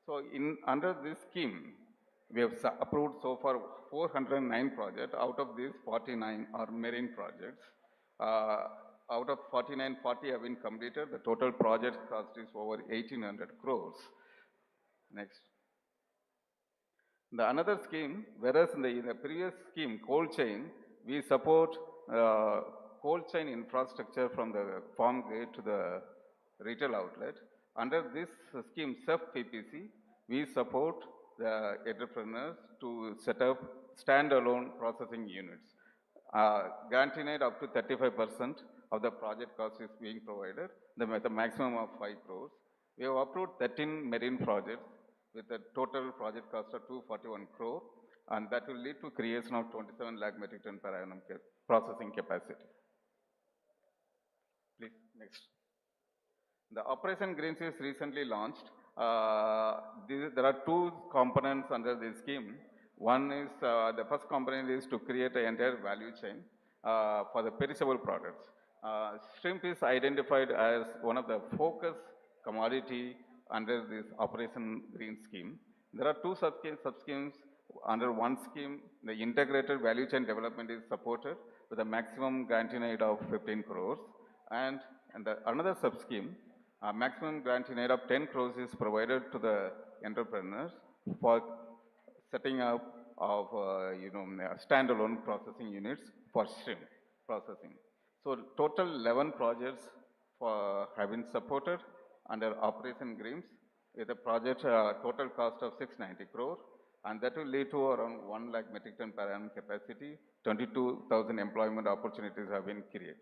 So under this scheme, we have approved so far 409 projects. Out of these, 49 are marine projects. Out of 49, 40 have been completed. The total project cost is over 1,800 crores. Next. The another scheme, whereas in the previous scheme, cold chain, we support cold chain infrastructure from the farm gate to the retail outlet. Under this scheme, SEF PPC, we support the entrepreneurs to set up standalone processing units. Guaranteed up to 35% of the project cost is being provided, with a maximum of 5 crores. We have approved 13 marine projects with a total project cost of 241 crore, and that will lead to creation of 27 lakh metric ton per annum processing capacity. Please, next. The Operation Greens is recently launched. There are 2 components under this scheme. One is, the first component is to create an entire value chain for the perishable products. Shrimp is identified as one of the focus commodity under this Operation Green scheme. There are 2 sub-schemes. Under one scheme, the integrated value chain development is supported with a maximum guarantee need of 15 crores. And another sub-scheme, maximum guarantee need of 10 crores is provided to the entrepreneurs for setting up of standalone processing units for shrimp processing. So total 11 projects have been supported under Operation Greens with a project total cost of 690 crore, and that will lead to around 1 lakh metric ton per annum capacity. 22,000 employment opportunities have been created.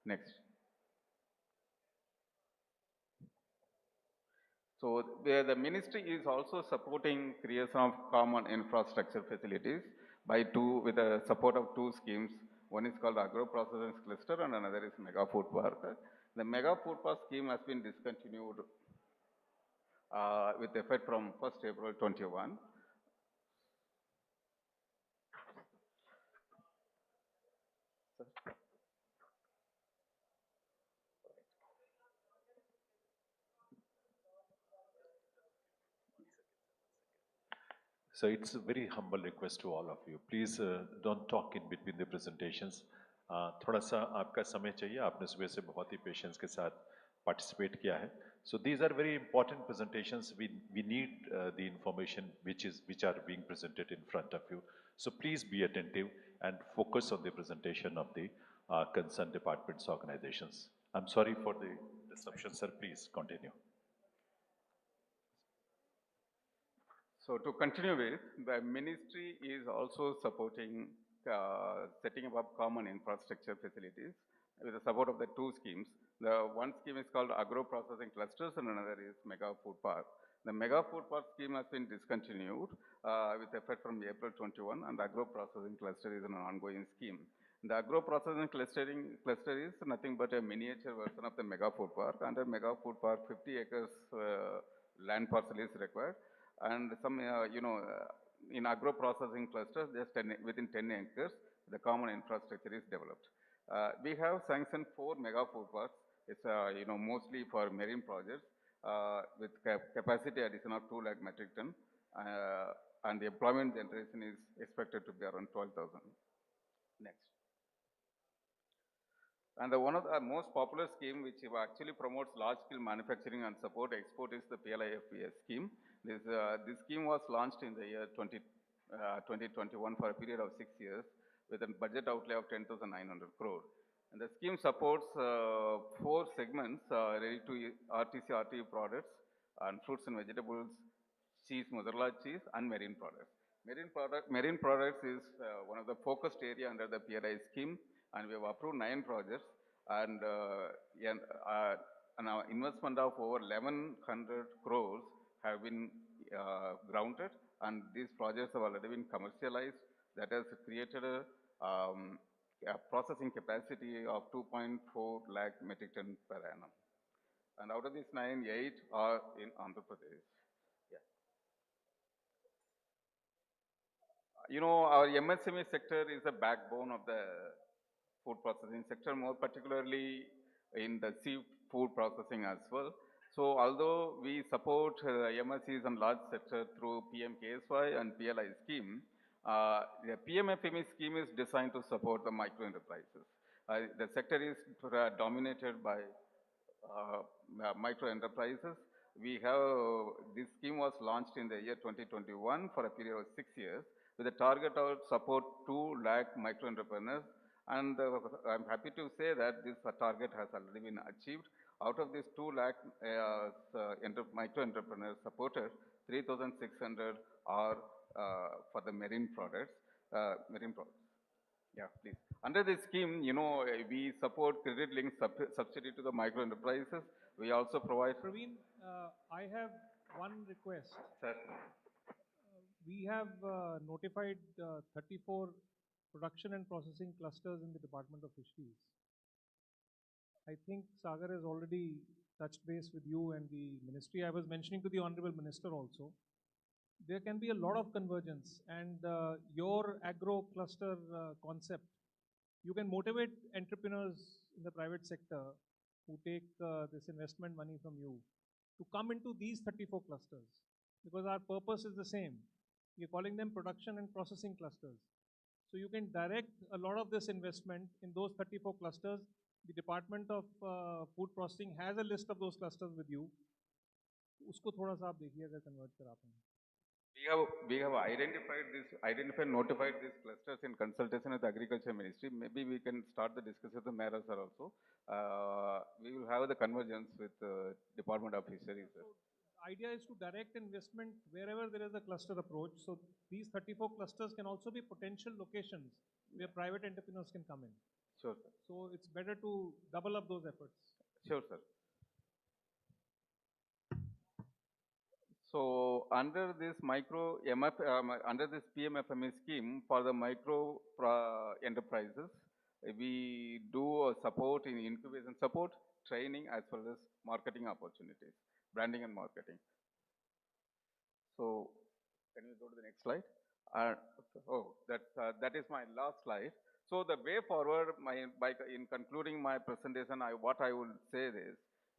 Next. So the ministry is also supporting creation of common infrastructure facilities with the support of 2 schemes. One is called Agro Processing Cluster and another is Mega Food Park. The Mega Food Park scheme has been discontinued with effect from 1st April 21. So it's a very humble request to all of you. Please don't talk in between the presentations. थोड़ा सा आपका समय चाहिए. आपने सुबह से बहुत ही patience के साथ participate किया है. So these are very important presentations. We need the information which are being presented in front of you. So please be attentive and focus on the presentation of the concerned departments, organizations. I'm sorry for the disruption, sir. Please continue. So to continue with, the ministry is also supporting setting up common infrastructure facilities with the support of the two schemes. The one scheme is called agro-processing clusters and another is mega food park. The mega food park scheme has been discontinued with effect from April 21 and the agro-processing cluster is an ongoing scheme. The agro-processing cluster is nothing but a miniature version of the mega food park. Under mega food park, 50 acres land parcel is required. And some, in agro-processing clusters, just within 10 acres, the common infrastructure is developed. We have sanctioned 4 mega food parks. It's, mostly for marine projects with capacity addition of 2 lakh metric ton. And the employment generation is expected to be around 12,000. Next. And one of the most popular scheme which actually promotes large-scale manufacturing and support export is the PLIFPS scheme. This scheme was launched in the year 2021 for a period of 6 years with a budget outlay of 10,900 crore. And the scheme supports 4 segments related to RTC/RTE products and fruits and vegetables, cheese, mozzarella cheese, and marine products. Marine products is one of the focused area under the PLI scheme, and we have approved 9 projects, and our investment of over 1,100 crores have been grounded, and these projects have already been commercialized. That has created a processing capacity of 2.4 lakh metric ton per annum. And out of these 9, 8 are in Andhra Pradesh. Our MSME sector is the backbone of the food processing sector, more particularly in the seafood processing as well. So although we support MSCs and large sector through PM-KSY and PLI scheme, the PMFME scheme is designed to support the micro enterprises. The sector is dominated by micro enterprises. This scheme was launched in the year 2021 for a period of 6 years with a target of support 2 lakh micro entrepreneurs. And I'm happy to say that this target has already been achieved. Out of these 2 lakh micro entrepreneurs supported, 3,600 are for the marine products. Yeah, please. Under this scheme, we support credit-linked subsidy to the micro enterprises. We also provide. Praveen, I have one request. Sir. We have notified 34 production and processing clusters in the Department of Fisheries. I think Sagar has already touched base with you and the ministry. I was mentioning to the Honorable Minister also. There can be a lot of convergence, and your agro cluster concept, you can motivate entrepreneurs in the private sector who take this investment money from you to come into these 34 clusters, because our purpose is the same. We are calling them production and processing clusters. So you can direct a lot of this investment in those 34 clusters. The Department of Food Processing has a list of those clusters with you. उसको थोड़ा सा आप देखिए अगर convert करा पाएं. We have notified these clusters in consultation with the Agriculture Ministry. Maybe we can start the discussion with the Mayor sir also. We will have the convergence with Department of Fisheries. So idea is to direct investment wherever there is a cluster approach. So these 34 clusters can also be potential locations where private entrepreneurs can come in. Sure, sir. So it's better to double up those efforts. Sure, sir. So under this under this PMFME scheme for the micro enterprises, we do support in incubation support, training, as well as marketing opportunities, branding and marketing. So can you go to the next slide? That is my last slide. So the way forward, in concluding my presentation, what I will say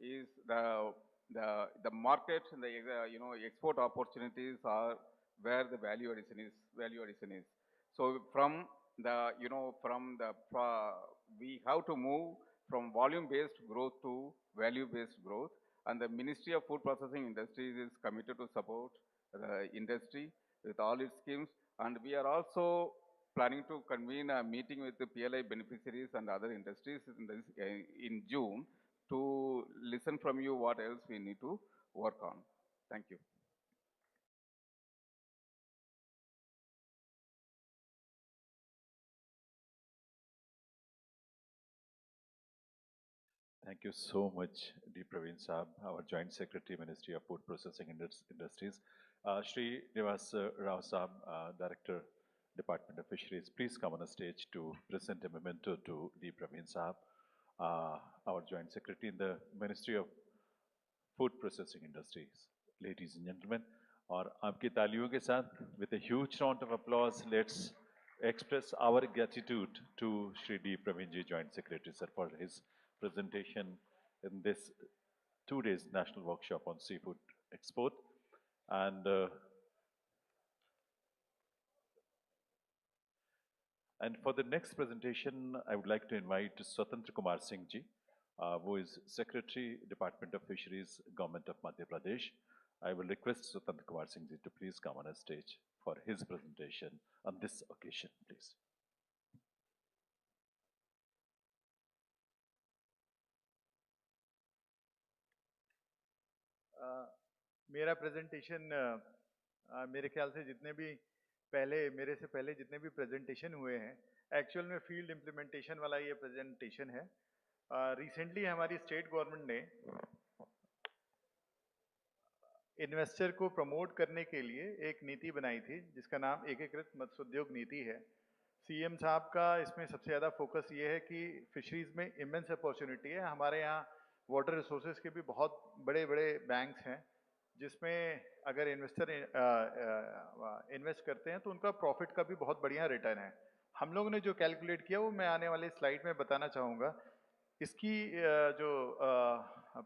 is the market, the export opportunities are where the value addition is. So from the, we have to move from volume-based growth to value-based growth, and the Ministry of Food Processing Industries is committed to support the industry with all its schemes, and we are also planning to convene a meeting with the PLI beneficiaries and other industries in June to listen from you what else we need to work on. Thank you. Thank you so much, D. Praveen Saab, our Joint Secretary, Ministry of Food Processing Industries. Shri Nivas Rao Saab, Director, Department of Fisheries, please come on the stage to present a memento to D. Praveen Saab, our Joint Secretary in the Ministry of Food Processing Industries. Ladies and gentlemen, और आपकी तालियों के साथ, with a huge round of applause, let's express our gratitude to Shri D. Praveenji, Joint Secretary, sir, for his presentation in this 2 days national workshop on seafood export. And for the next presentation, I would like to invite Swatantra Kumar Singh ji, who is Secretary, Department of Fisheries, Government of Madhya Pradesh. I will request Swatantra Kumar Singh ji to please come on a stage for his presentation on this occasion, please. मेरा presentation मेरे ख्याल से जितने भी मेरे से पहले जितने भी प्रेजेंटेशन हुए हैं, एक्चुअल में फील्ड इम्प्लीमेंटेशन वाला ये प्रेजेंटेशन है। रिसेंटली हमारी स्टेट गवर्नमेंट ने इन्वेस्टर को प्रमोट करने के लिए एक नीति बनाई थी जिसका नाम एकीकृत मत्स्योद्योग नीति है। सीएम साहब का इसमें सबसे ज़्यादा फोकस ये है कि फिशरीज में इमेंस अपॉर्चुनिटी है। हमारे यहाँ वाटर रिसोर्सेज के भी बहुत बड़े बड़े बैंक्स हैं जिसमें अगर इन्वेस्टर इन्वेस्ट करते हैं तो उनका प्रॉफिट का भी बहुत बढ़िया रिटर्न है। हम लोगों ने जो कैलकुलेट किया वो मैं आने वाले स्लाइड में बताना चाहूँगा। इसकी जो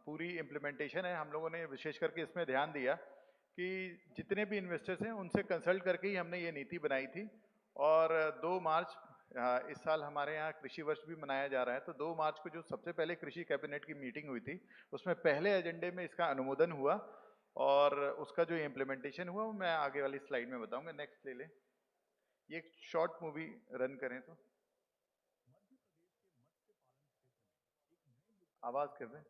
पूरी इम्प्लीमेंटेशन है, हम लोगों ने विशेष करके इसमें ध्यान दिया कि जितने भी इन्वेस्टर्स हैं उनसे कंसल्ट करके ही हमने ये नीति बनाई थी। और 2 मार्च इस साल हमारे यहाँ कृषि वर्ष भी मनाया जा रहा है, तो 2 मार्च को जो सबसे पहले कृषि कैबिनेट की मीटिंग हुई थी उसमें पहले एजेंडे में इसका अनुमोदन हुआ और उसका जो इम्प्लीमेंटेशन हुआ वो मैं आगे वाली स्लाइड में बताऊंगा। नेक्स्ट ले लें, ये एक शॉर्ट मूवी रन करें तो आवाज कर दें।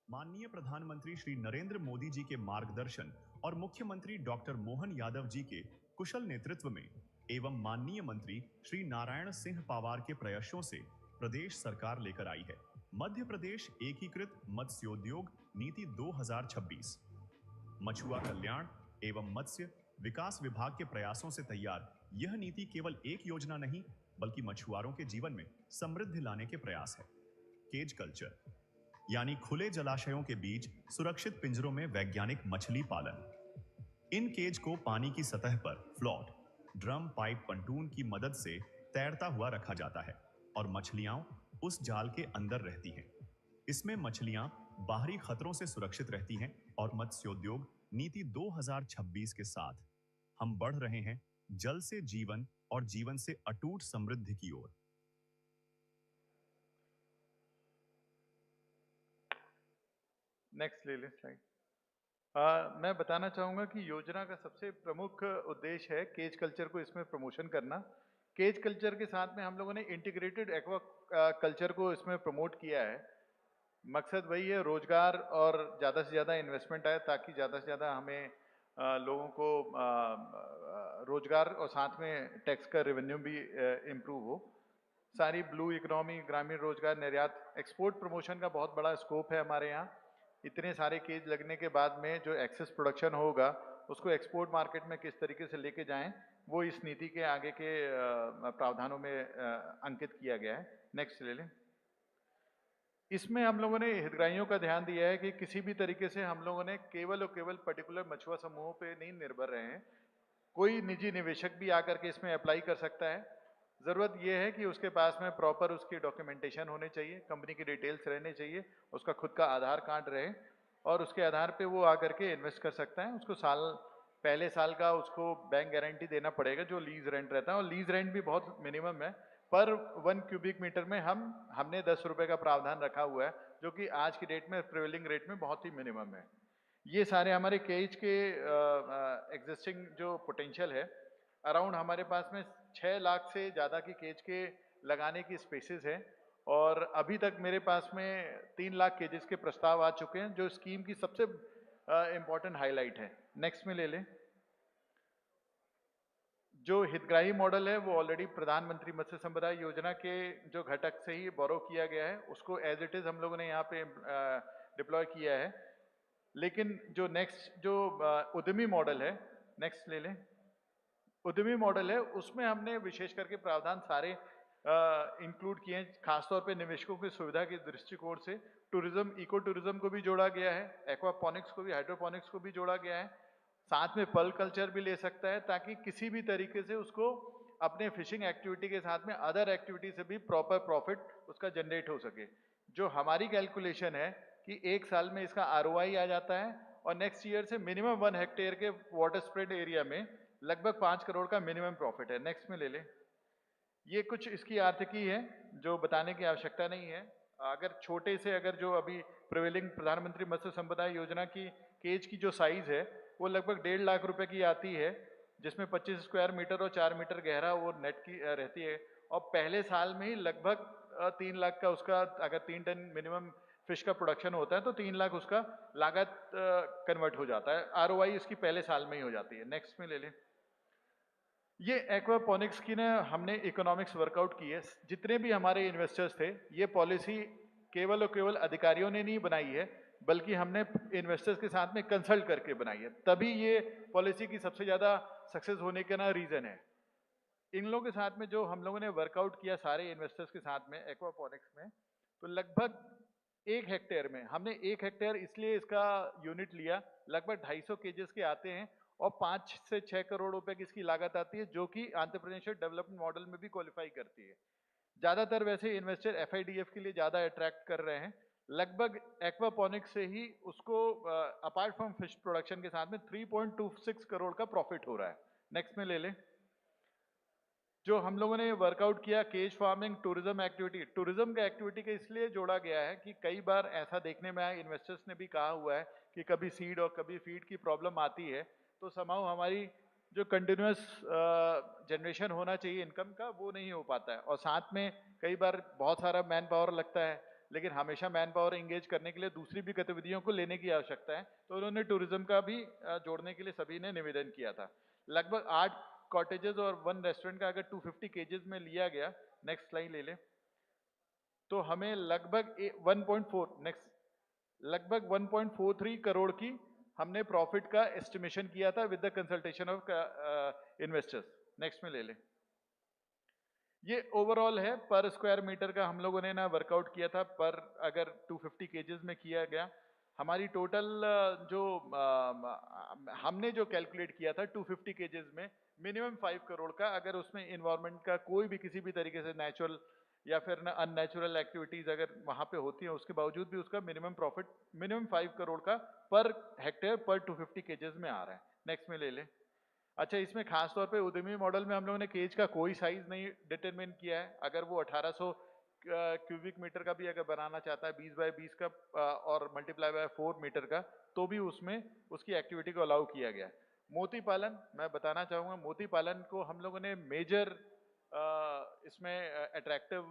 माननीय प्रधानमंत्री श्री नरेंद्र मोदी जी के मार्गदर्शन और मुख्यमंत्री डॉक्टर मोहन यादव जी के कुशल नेतृत्व में एवं माननीय मंत्री श्री नारायण सिंह पावार के प्रयासों से प्रदेश सरकार लेकर आई है मध्य प्रदेश एकीकृत मत्स्योद्योग नीति 2026। मछुआ कल्याण एवं मत्स्य विकास विभाग के प्रयासों से तैयार यह नीति केवल एक योजना नहीं बल्कि मछुआरों के जीवन में समृद्धि लाने के प्रयास है। केज कल्चर यानी खुले जलाशयों के बीच सुरक्षित पिंजरों में वैज्ञानिक मछली पालन। इन केज को पानी की सतह पर फ्लोट, ड्रम, पाइप, पंटून की मदद से तैरता हुआ रखा जाता है और मछलियां उस जाल के अंदर रहती हैं। इसमें मछलियां बाहरी खतरों से सुरक्षित रहती हैं और मत्स्योद्योग नीति 2026 के साथ हम बढ़ रहे हैं जल से जीवन और जीवन से अटूट समृद्धि की ओर। नेक्स्ट ले लें स्लाइड। मैं बताना चाहूँगा कि योजना का सबसे प्रमुख उद्देश्य है केज कल्चर को इसमें प्रमोशन करना। केज कल्चर के साथ में हम लोगों ने इंटीग्रेटेड एक्वा कल्चर को इसमें प्रमोट किया है। मकसद वही है, रोजगार और ज़्यादा से ज़्यादा इन्वेस्टमेंट आए ताकि ज़्यादा से ज़्यादा हमें लोगों को रोजगार और साथ में टैक्स का रेवेन्यू भी इम्प्रूव हो। सारी ब्लू इकोनॉमी, ग्रामीण रोजगार, निर्यात, एक्सपोर्ट प्रमोशन का बहुत बड़ा स्कोप है हमारे यहाँ। इतने सारे केज लगने के बाद में जो एक्सेस प्रोडक्शन होगा उसको एक्सपोर्ट मार्केट में किस तरीके से लेके जाएं, वो इस नीति के आगे के प्रावधानों में अंकित किया गया है। नेक्स्ट ले लें। इसमें हम लोगों ने हितग्राहियों का ध्यान दिया है कि किसी भी तरीके से हम लोगों ने केवल और केवल पर्टिकुलर मछुआ समूहों पे नहीं निर्भर रहे हैं। कोई निजी निवेशक भी आकर के इसमें अप्लाई कर सकता है। ज़रूरत यह है कि उसके पास में प्रॉपर उसकी डॉक्यूमेंटेशन होने चाहिए, कंपनी की डिटेल्स रहने चाहिए, उसका खुद का आधार कार्ड रहे और उसके आधार पे वो आकर के इन्वेस्ट कर सकता है। उसको साल पहले साल का उसको बैंक गारंटी देना पड़ेगा जो लीज रेंट रहता है, और लीज रेंट भी बहुत मिनिमम है। पर 1 क्यूबिक मीटर में हमने 10 रुपए का प्रावधान रखा हुआ है, जो कि आज की डेट में प्रिवेलिंग रेट में बहुत ही मिनिमम है। ये सारे हमारे केज के एग्जिस्टिंग जो पोटेंशियल है, अराउंड हमारे पास में 6 लाख से ज़्यादा की केज के लगाने की स्पेसेस है, और अभी तक मेरे पास में 3 लाख केजेस के प्रस्ताव आ चुके हैं, जो स्कीम की सबसे इम्पोर्टेंट हाईलाइट है। नेक्स्ट में ले लें। जो हितग्राही मॉडल है वो ऑलरेडी प्रधानमंत्री मत्स्य संपदा योजना के जो घटक से ही बोरो किया गया है, उसको एज इट इज हम लोगों ने यहाँ पे डिप्लॉय किया है। लेकिन जो नेक्स्ट जो उद्यमी मॉडल है, नेक्स्ट ले लें। उद्यमी मॉडल है, उसमें हमने विशेष करके प्रावधान सारे इंक्लूड किए हैं, खासतौर पे निवेशकों की सुविधा के दृष्टिकोण से। टूरिज्म, इको टूरिज्म को भी जोड़ा गया है, एक्वापॉनिक्स को भी, हाइड्रोपॉनिक्स को भी जोड़ा गया है, साथ में पर्ल कल्चर भी ले सकता है, ताकि किसी भी तरीके से उसको अपने फिशिंग एक्टिविटी के साथ में अदर एक्टिविटी से भी प्रॉपर प्रॉफिट उसका जनरेट हो सके। जो हमारी कैलकुलेशन है कि 1 साल में इसका ROI आ जाता है, और नेक्स्ट ईयर से मिनिमम 1 हेक्टेयर के वाटर स्प्रेड एरिया में लगभग 5 करोड़ का मिनिमम प्रॉफिट है। नेक्स्ट में ले लें। ये कुछ इसकी आर्थिकी है जो बताने की आवश्यकता नहीं है। अगर छोटे से, अगर जो अभी प्रिवेलिंग प्रधानमंत्री मत्स्य संपदा योजना की केज की जो साइज है वो लगभग 1.5 लाख रुपए की आती है, जिसमें 25 स्क्वायर मीटर और 4 मीटर गहरा वो नेट की रहती है, और पहले साल में ही लगभग 3 लाख का उसका, अगर 3 टन मिनिमम फिश का प्रोडक्शन होता है तो 3 लाख उसका लागत कन्वर्ट हो जाता है। ROI इसकी पहले साल में ही हो जाती है। नेक्स्ट में ले लें। ये एक्वापॉनिक्स की ना हमने इकोनॉमिक्स वर्कआउट की है। जितने भी हमारे इन्वेस्टर्स थे, ये पॉलिसी केवल और केवल अधिकारियों ने नहीं बनाई है, बल्कि हमने इन्वेस्टर्स के साथ में कंसल्ट करके बनाई है। तभी ये पॉलिसी की सबसे ज़्यादा सक्सेस होने का ना रीज़न है। इन लोगों के साथ में जो हम लोगों ने वर्कआउट किया सारे इन्वेस्टर्स के साथ में एक्वापॉनिक्स में, तो लगभग 1 हेक्टेयर में हमने 1 हेक्टेयर इसलिए इसका यूनिट लिया, लगभग 250 केजेस के आते हैं, और 5 से 6 करोड़ रुपए की इसकी लागत आती है, जो कि एंटरप्रेन्योरशिप डेवलपमेंट मॉडल में भी क्वालिफाई करती है। ज़्यादातर वैसे इन्वेस्टर FIDF के लिए ज़्यादा अट्रैक्ट कर रहे हैं। लगभग एक्वापॉनिक्स से ही उसको अपार्ट फ्रॉम फिश प्रोडक्शन के साथ में 3.26 करोड़ का प्रॉफिट हो रहा है। नेक्स्ट में ले लें। जो हम लोगों ने वर्कआउट किया cage farming tourism activity, tourism का एक्टिविटी का इसलिए जोड़ा गया है कि कई बार ऐसा देखने में आया, इन्वेस्टर्स ने भी कहा हुआ है कि कभी सीड और कभी फीड की प्रॉब्लम आती है, तो समाउ हमारी जो कंटिन्यूस जनरेशन होना चाहिए इनकम का, वो नहीं हो पाता है, और साथ में कई बार बहुत सारा मैन पावर लगता है, लेकिन हमेशा मैन पावर एंगेज करने के लिए दूसरी भी गतिविधियों को लेने की आवश्यकता है, तो उन्होंने टूरिज्म का भी जोड़ने के लिए सभी ने निवेदन किया था। लगभग 8 कॉटेजेस और 1 रेस्टोरेंट का अगर 250 केजेस में लिया गया, नेक्स्ट स्लाइड ले ले, तो हमें लगभग 1.43 करोड़ की हमने प्रॉफिट का एस्टिमेशन किया था with the consultation of investors. Next में ले ले। ये ओवरऑल है, पर स्क्वायर मीटर का हम लोगों ने ना वर्कआउट किया था, पर अगर 250 केजेस में किया गया, हमारी टोटल जो हमने जो कैलकुलेट किया था 250 केजेस में मिनिमम 5 करोड़ का, अगर उसमें इन्वायरमेंट का कोई भी किसी भी तरीके से नेचुरल या फिर ना अननेचुरल एक्टिविटीज अगर वहाँ पे होती हैं, उसके बावजूद भी उसका मिनिमम प्रॉफिट मिनिमम 5 करोड़ का पर हेक्टेयर पर 250 केजेस में आ रहा है। नेक्स्ट में ले ले। अच्छा, इसमें खास तौर पे उद्यमी मॉडल में हम लोगों ने केज का कोई साइज नहीं डिटरमिन किया है। अगर वो 1800 क्यूबिक मीटर का भी अगर बनाना चाहता है 20 बाय 20 का और मल्टीप्लाई बाय 4 मीटर का, तो भी उसमें उसकी एक्टिविटी को अलाउ किया गया है। मोती पालन मैं बताना चाहूँगा, मोती पालन को हम लोगों ने मेजर इसमें अट्रैक्टिव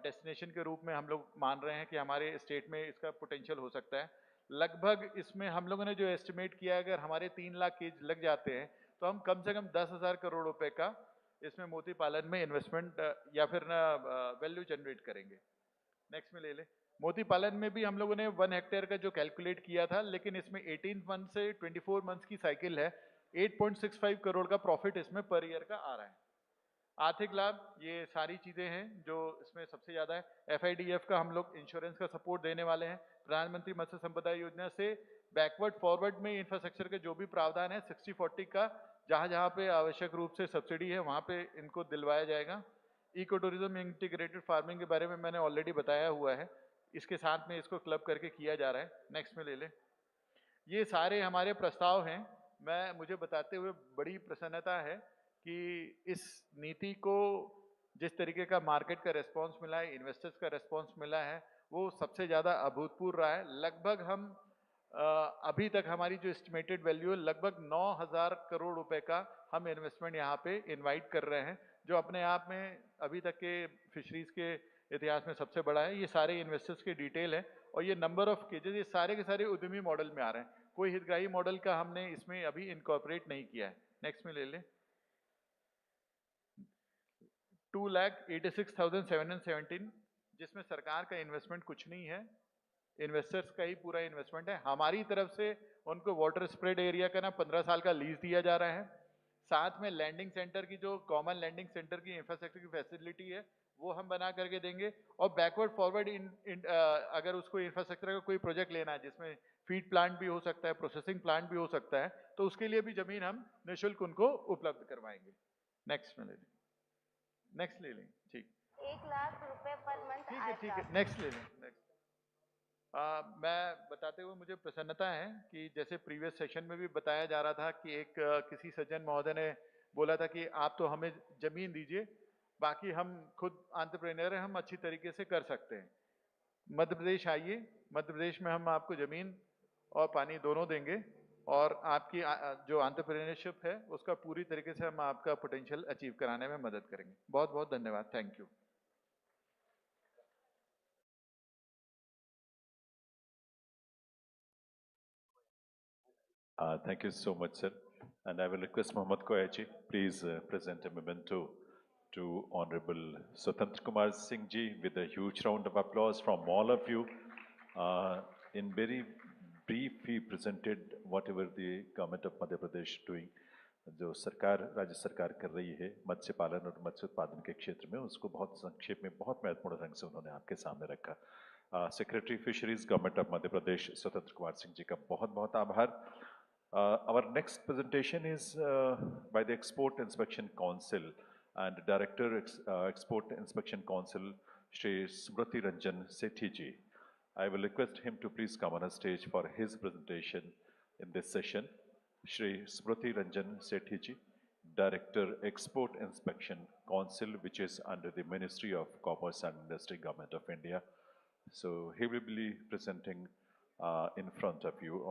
डेस्टिनेशन के रूप में हम लोग मान रहे हैं कि हमारे स्टेट में इसका पोटेंशियल हो सकता है। लगभग इसमें हम लोगों ने जो एस्टिमेट किया है, अगर हमारे 3 लाख केज लग जाते हैं तो हम कम से कम 10,000 करोड़ रुपए का इसमें मोती पालन में इन्वेस्टमेंट या फिर ना वैल्यू जनरेट करेंगे। नेक्स्ट में ले ले। मोती पालन में भी हम लोगों ने 1 हेक्टेयर का जो कैलकुलेट किया था, लेकिन इसमें 18 मंथ से 24 मंथ्स की साइकिल है। 8.65 करोड़ का प्रॉफिट इसमें पर ईयर का आ रहा है। आर्थिक लाभ, ये सारी चीजें हैं जो इसमें सबसे ज्यादा है। FIDF का हम लोग इंश्योरेंस का सपोर्ट देने वाले हैं। प्रधानमंत्री मत्स्य संपदा योजना से बैकवर्ड फॉरवर्ड में इंफ्रास्ट्रक्चर के जो भी प्रावधान है 60-40 का, जहाँ जहाँ पे आवश्यक रूप से सब्सिडी है वहाँ पे इनको दिलवाया जाएगा। इको टूरिज्म इंटीग्रेटेड फार्मिंग के बारे में मैंने ऑलरेडी बताया हुआ है, इसके साथ में इसको क्लब करके किया जा रहा है। नेक्स्ट में ले ले। ये सारे हमारे प्रस्ताव हैं मुझे बताते हुए बड़ी प्रसन्नता है कि इस नीति को जिस तरीके का मार्केट का रेस्पॉन्स मिला है, इन्वेस्टर्स का रेस्पॉन्स मिला है, वो सबसे ज़्यादा अभूतपूर्व रहा है। लगभग हम अभी तक हमारी जो एस्टिमेटेड वैल्यू है लगभग 9,000 करोड़ रुपए का हम इन्वेस्टमेंट यहाँ पे इनवाइट कर रहे हैं, जो अपने आप में अभी तक के फिशरीज के इतिहास में सबसे बड़ा है। ये सारे इन्वेस्टर्स के डिटेल है और ये नंबर ऑफ केजेस, ये सारे के सारे उद्यमी मॉडल में आ रहे हैं। कोई हितग्राही मॉडल का हमने इसमें अभी इनकॉर्पोरेट नहीं किया है। नेक्स्ट में ले लें। 2,86,717, जिसमें सरकार का इन्वेस्टमेंट कुछ नहीं है, इन्वेस्टर्स का ही पूरा इन्वेस्टमेंट है। हमारी तरफ से उनको वाटर स्प्रेड एरिया का 15 साल का लीज दिया जा रहा है। साथ में लैंडिंग सेंटर की, जो कॉमन लैंडिंग सेंटर की इंफ्रास्ट्रक्चर की फैसिलिटी है, वो हम बना करके देंगे। और बैकवर्ड फॉरवर्ड अगर उसको इंफ्रास्ट्रक्चर का कोई प्रोजेक्ट लेना है जिसमें फीड प्लांट भी हो सकता है, प्रोसेसिंग प्लांट भी हो सकता है, तो उसके लिए भी जमीन हम निःशुल्क उनको उपलब्ध करवाएंगे। नेक्स्ट में ले लें, नेक्स्ट ले लें, ठीक। 1 लाख रुपए पर मंथ। ठीक है, नेक्स्ट ले लें, नेक्स्ट। मैं बताते हुए मुझे प्रसन्नता है कि जैसे प्रीवियस सेशन में भी बताया जा रहा था कि एक किसी सज्जन महोदय ने बोला था कि आप तो हमें जमीन दीजिए, बाकी हम खुद एंटरप्रेन्योर हैं, हम अच्छी तरीके से कर सकते हैं। मध्य प्रदेश आइए, मध्य प्रदेश में हम आपको जमीन और पानी दोनों देंगे और आपकी जो एंटरप्रेन्योरशिप है उसका पूरी तरीके से हम आपका पोटेंशियल अचीव कराने में मदद करेंगे। बहुत बहुत धन्यवाद, thank you. Thank you so much, sir. And I will request Mohammad Koyachi, please present a memento to Honorable Swatantra Kumar Singh ji with a huge round of applause from all of you. In very brief, he presented whatever the government of Madhya Pradesh doing. जो सरकार, राज्य सरकार कर रही है मत्स्य पालन और मत्स्य उत्पादन के क्षेत्र में, उसको बहुत संक्षेप में, बहुत महत्वपूर्ण ढंग से उन्होंने आपके सामने रखा। Secretary fisheries government of Madhya Pradesh स्वतंत्र कुमार सिंह जी का बहुत बहुत आभार। Our next presentation is by the Export Inspection Council and Director Export Inspection Council, Shri Smriti Ranjan Sethi ji. I will request him to please come on a stage for his presentation in this session. Shri Smriti Ranjan Sethi ji, Director Export Inspection Council, which is under the Ministry of Commerce and Industry, Government of India. So he will be presenting in front of you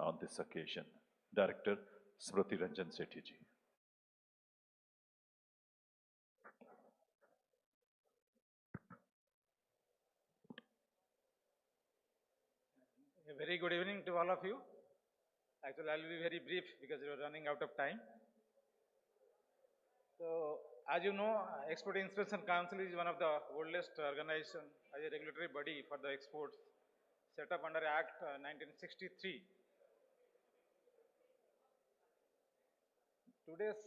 on this occasion. Director Smriti Ranjan Sethi ji. A very good evening to all of you. Actually, I will be very brief because we are running out of time. So, as you know, Export Inspection Council is one of the oldest organization as a regulatory body for the exports, set up under Act 1963. Today's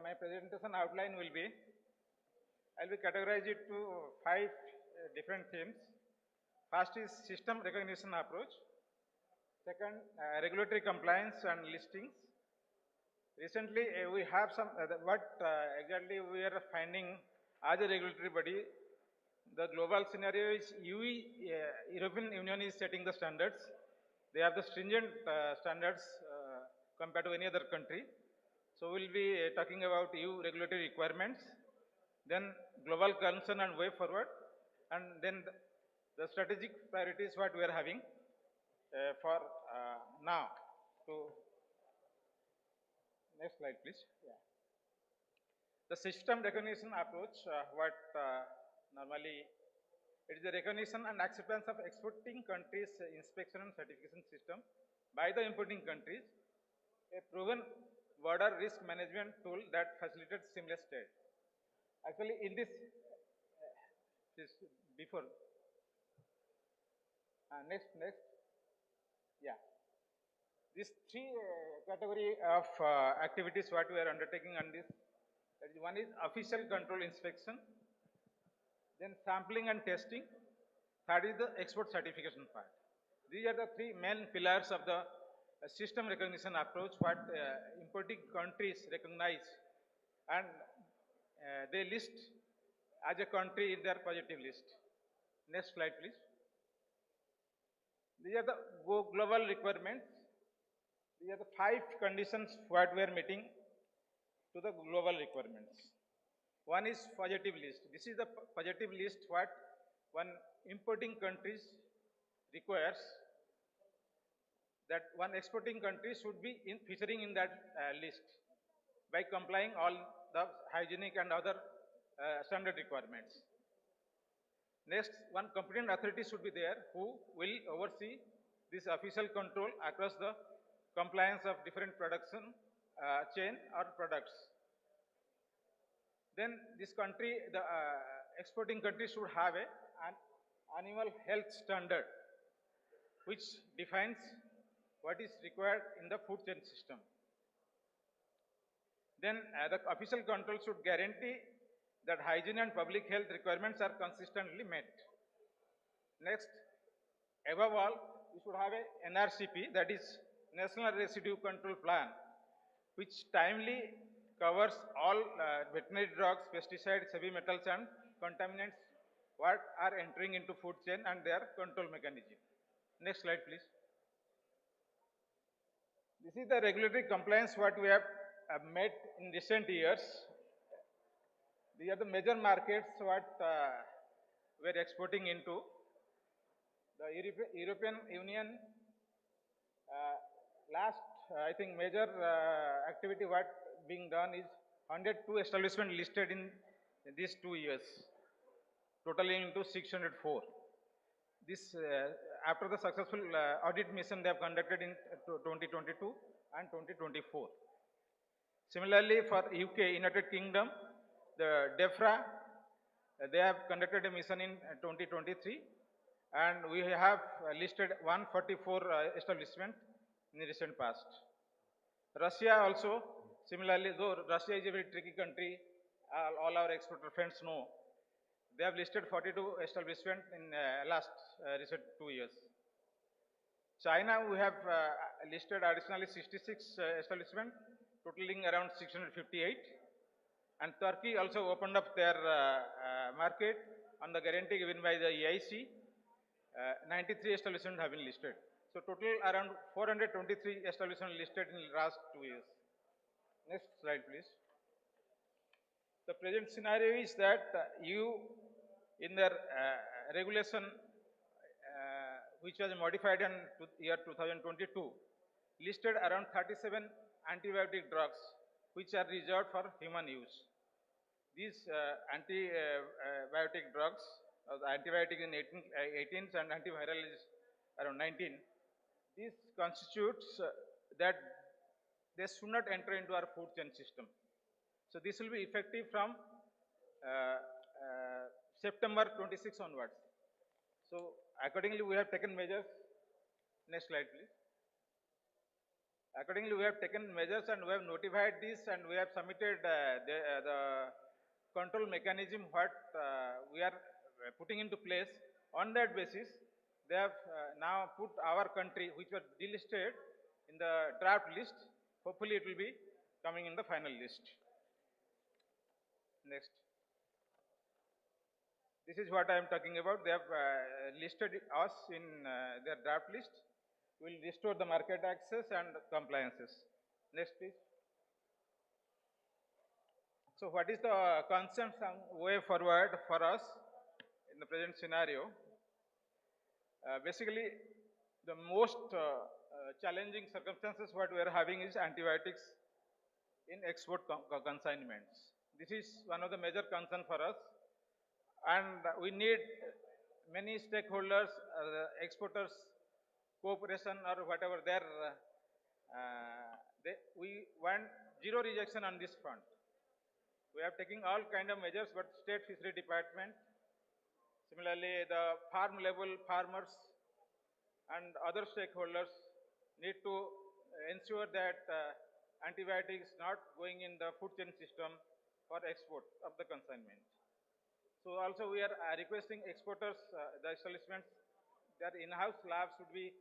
my presentation outline will be, I will categorize it to 5 different themes. First is system recognition approach. Second, regulatory compliance and listings. Recently, we have some, exactly we are finding as a regulatory body, the global scenario is European Union is setting the standards. They have the stringent standards compared to any other country. So we'll be talking about EU regulatory requirements, then global concern and way forward, and then the strategic priorities what we are having for now. So next slide, please. Yeah. The system recognition approach, normally it is the recognition and acceptance of exporting countries' inspection and certification system by the importing countries, a proven border risk management tool that facilitates seamless trade. Actually, in this, before, next, yeah. These 3 category of activities what we are undertaking on this, that is, one is official control inspection, then sampling and testing, third is the export certification part. These are the 3 main pillars of the system recognition approach what importing countries recognize and they list as a country in their positive list. Next slide, please. These are the global requirements. These These are the 5 conditions what we are meeting to the global requirements. One is positive list. This is the positive list what one importing countries requires, that one exporting country should be featuring in that list by complying all the hygienic and other standard requirements. Next, one competent authority should be there who will oversee this official control across the compliance of different production chain or products. Then this country, the exporting country should have an animal health standard which defines what is required in the food chain system. Then the official control should guarantee that hygiene and public health requirements are consistently met. Next, above all, we should have a NRCP, that is National Residue Control Plan, which timely covers all veterinary drugs, pesticides, heavy metals and contaminants what are entering into food chain and their control mechanism. Next slide, please. This is the regulatory compliance what we have met in recent years. These are the major markets what we are exporting into. The European Union last, I think, major activity what being done is 102 establishments listed in these 2 years, totaling into 604. This after the successful audit mission they have conducted in 2022 and 2024. Similarly, for UK, United Kingdom, the DEFRA, they have conducted a mission in 2023, and we have listed 144 establishments in the recent past. Russia also, similarly, though Russia is a very tricky country, all our exporter friends know, they have listed 42 establishments in last recent 2 years. China, we have listed additionally 66 establishments, totaling around 658. And Turkey also opened up their market on the guarantee given by the EIC. 93 establishments have been listed. So total around 423 establishments listed in the last 2 years. Next slide, please. The present scenario is that you, in their regulation, which was modified in year 2022, listed around 37 antibiotic drugs which are reserved for human use. These antibiotic drugs, antibiotic in 18 and antiviral is around 19. This constitutes that they should not enter into our food chain system. So this will be effective from September 26 onwards. So accordingly, we have taken measures. Next slide, please. Accordingly, we have taken measures and we have notified this and we have submitted the control mechanism what we are putting into place. On that basis, they have now put our country, which was delisted, in the draft list. Hopefully, it will be coming in the final list. Next. This is what I am talking about. They have listed us in their draft list. We will restore the market access and compliances. Next, please. So, what is the consent way forward for us in the present scenario? Basically, the most challenging circumstances what we are having is antibiotics in export consignments. This is one of the major concerns for us, and we need many stakeholders, exporters, cooperation or whatever there. We want zero rejection on this front. We are taking all kind of measures, but State Fishery Department, similarly the farm level farmers and other stakeholders need to ensure that antibiotics not going in the food chain system for export of the consignment. So also we are requesting exporters, the establishments, their in-house labs should be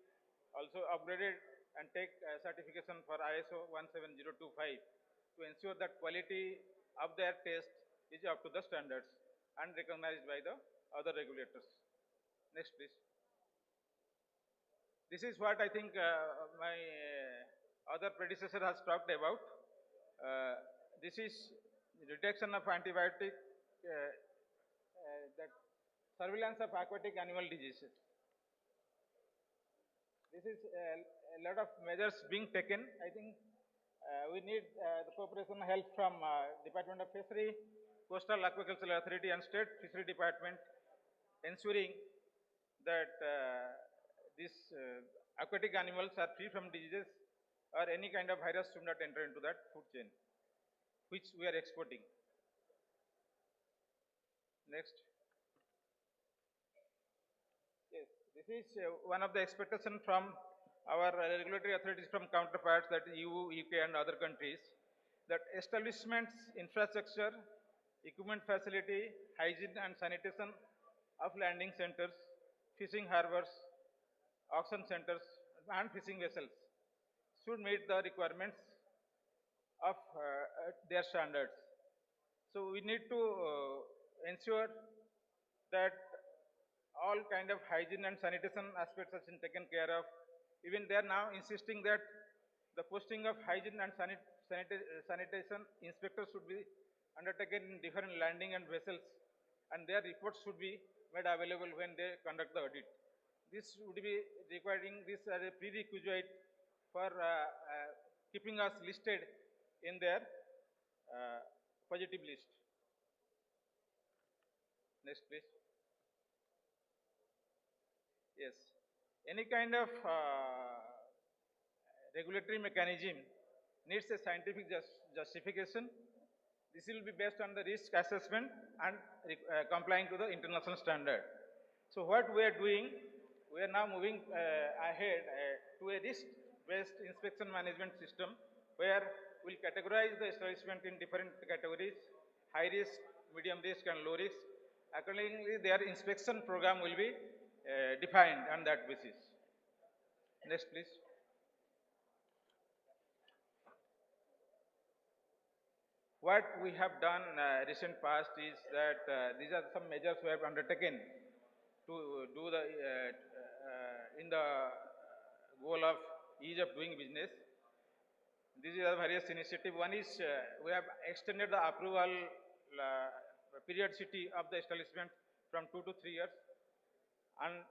also upgraded and take certification for ISO 17025 to ensure that quality of their test is up to the standards and recognized by the other regulators. Next, please. This is what I think my other predecessor has talked about. This is reduction of antibiotic, that surveillance of aquatic animal diseases. This is a lot of measures being taken. I think we need the cooperation help from Department of Fishery, Coastal Aquaculture Authority and State Fishery Department, ensuring that these aquatic animals are free from diseases or any kind of virus should not enter into that food chain, which we are exporting. Next. Yes, this is one of the expectations from our regulatory authorities from counterparts, that EU, UK and other countries, that establishments, infrastructure, equipment facility, hygiene and sanitation of landing centers, fishing harbors, auction centers and fishing vessels should meet the requirements of their standards. So we need to ensure that all kind of hygiene and sanitation aspects are taken care of. Even they are now insisting that the posting of hygiene and sanitation inspectors should be undertaken in different landing and vessels, and their reports should be made available when they conduct the audit. This would be requiring this as a prerequisite for keeping us listed in their positive list. Next, please. Yes. Any kind of regulatory mechanism needs a scientific justification. This will be based on the risk assessment and complying to the international standard. So what we are doing, we are now moving ahead to a risk-based inspection management system, where we'll categorize the establishment in different categories: high risk, medium risk and low risk. Accordingly, their inspection program will be defined on that basis. Next, please. What we have done recent past is that these are some measures we have undertaken to do the in the goal of ease of doing business. These are various initiatives. One is we have extended the approval periodicity of the establishment from 2 to 3 years, and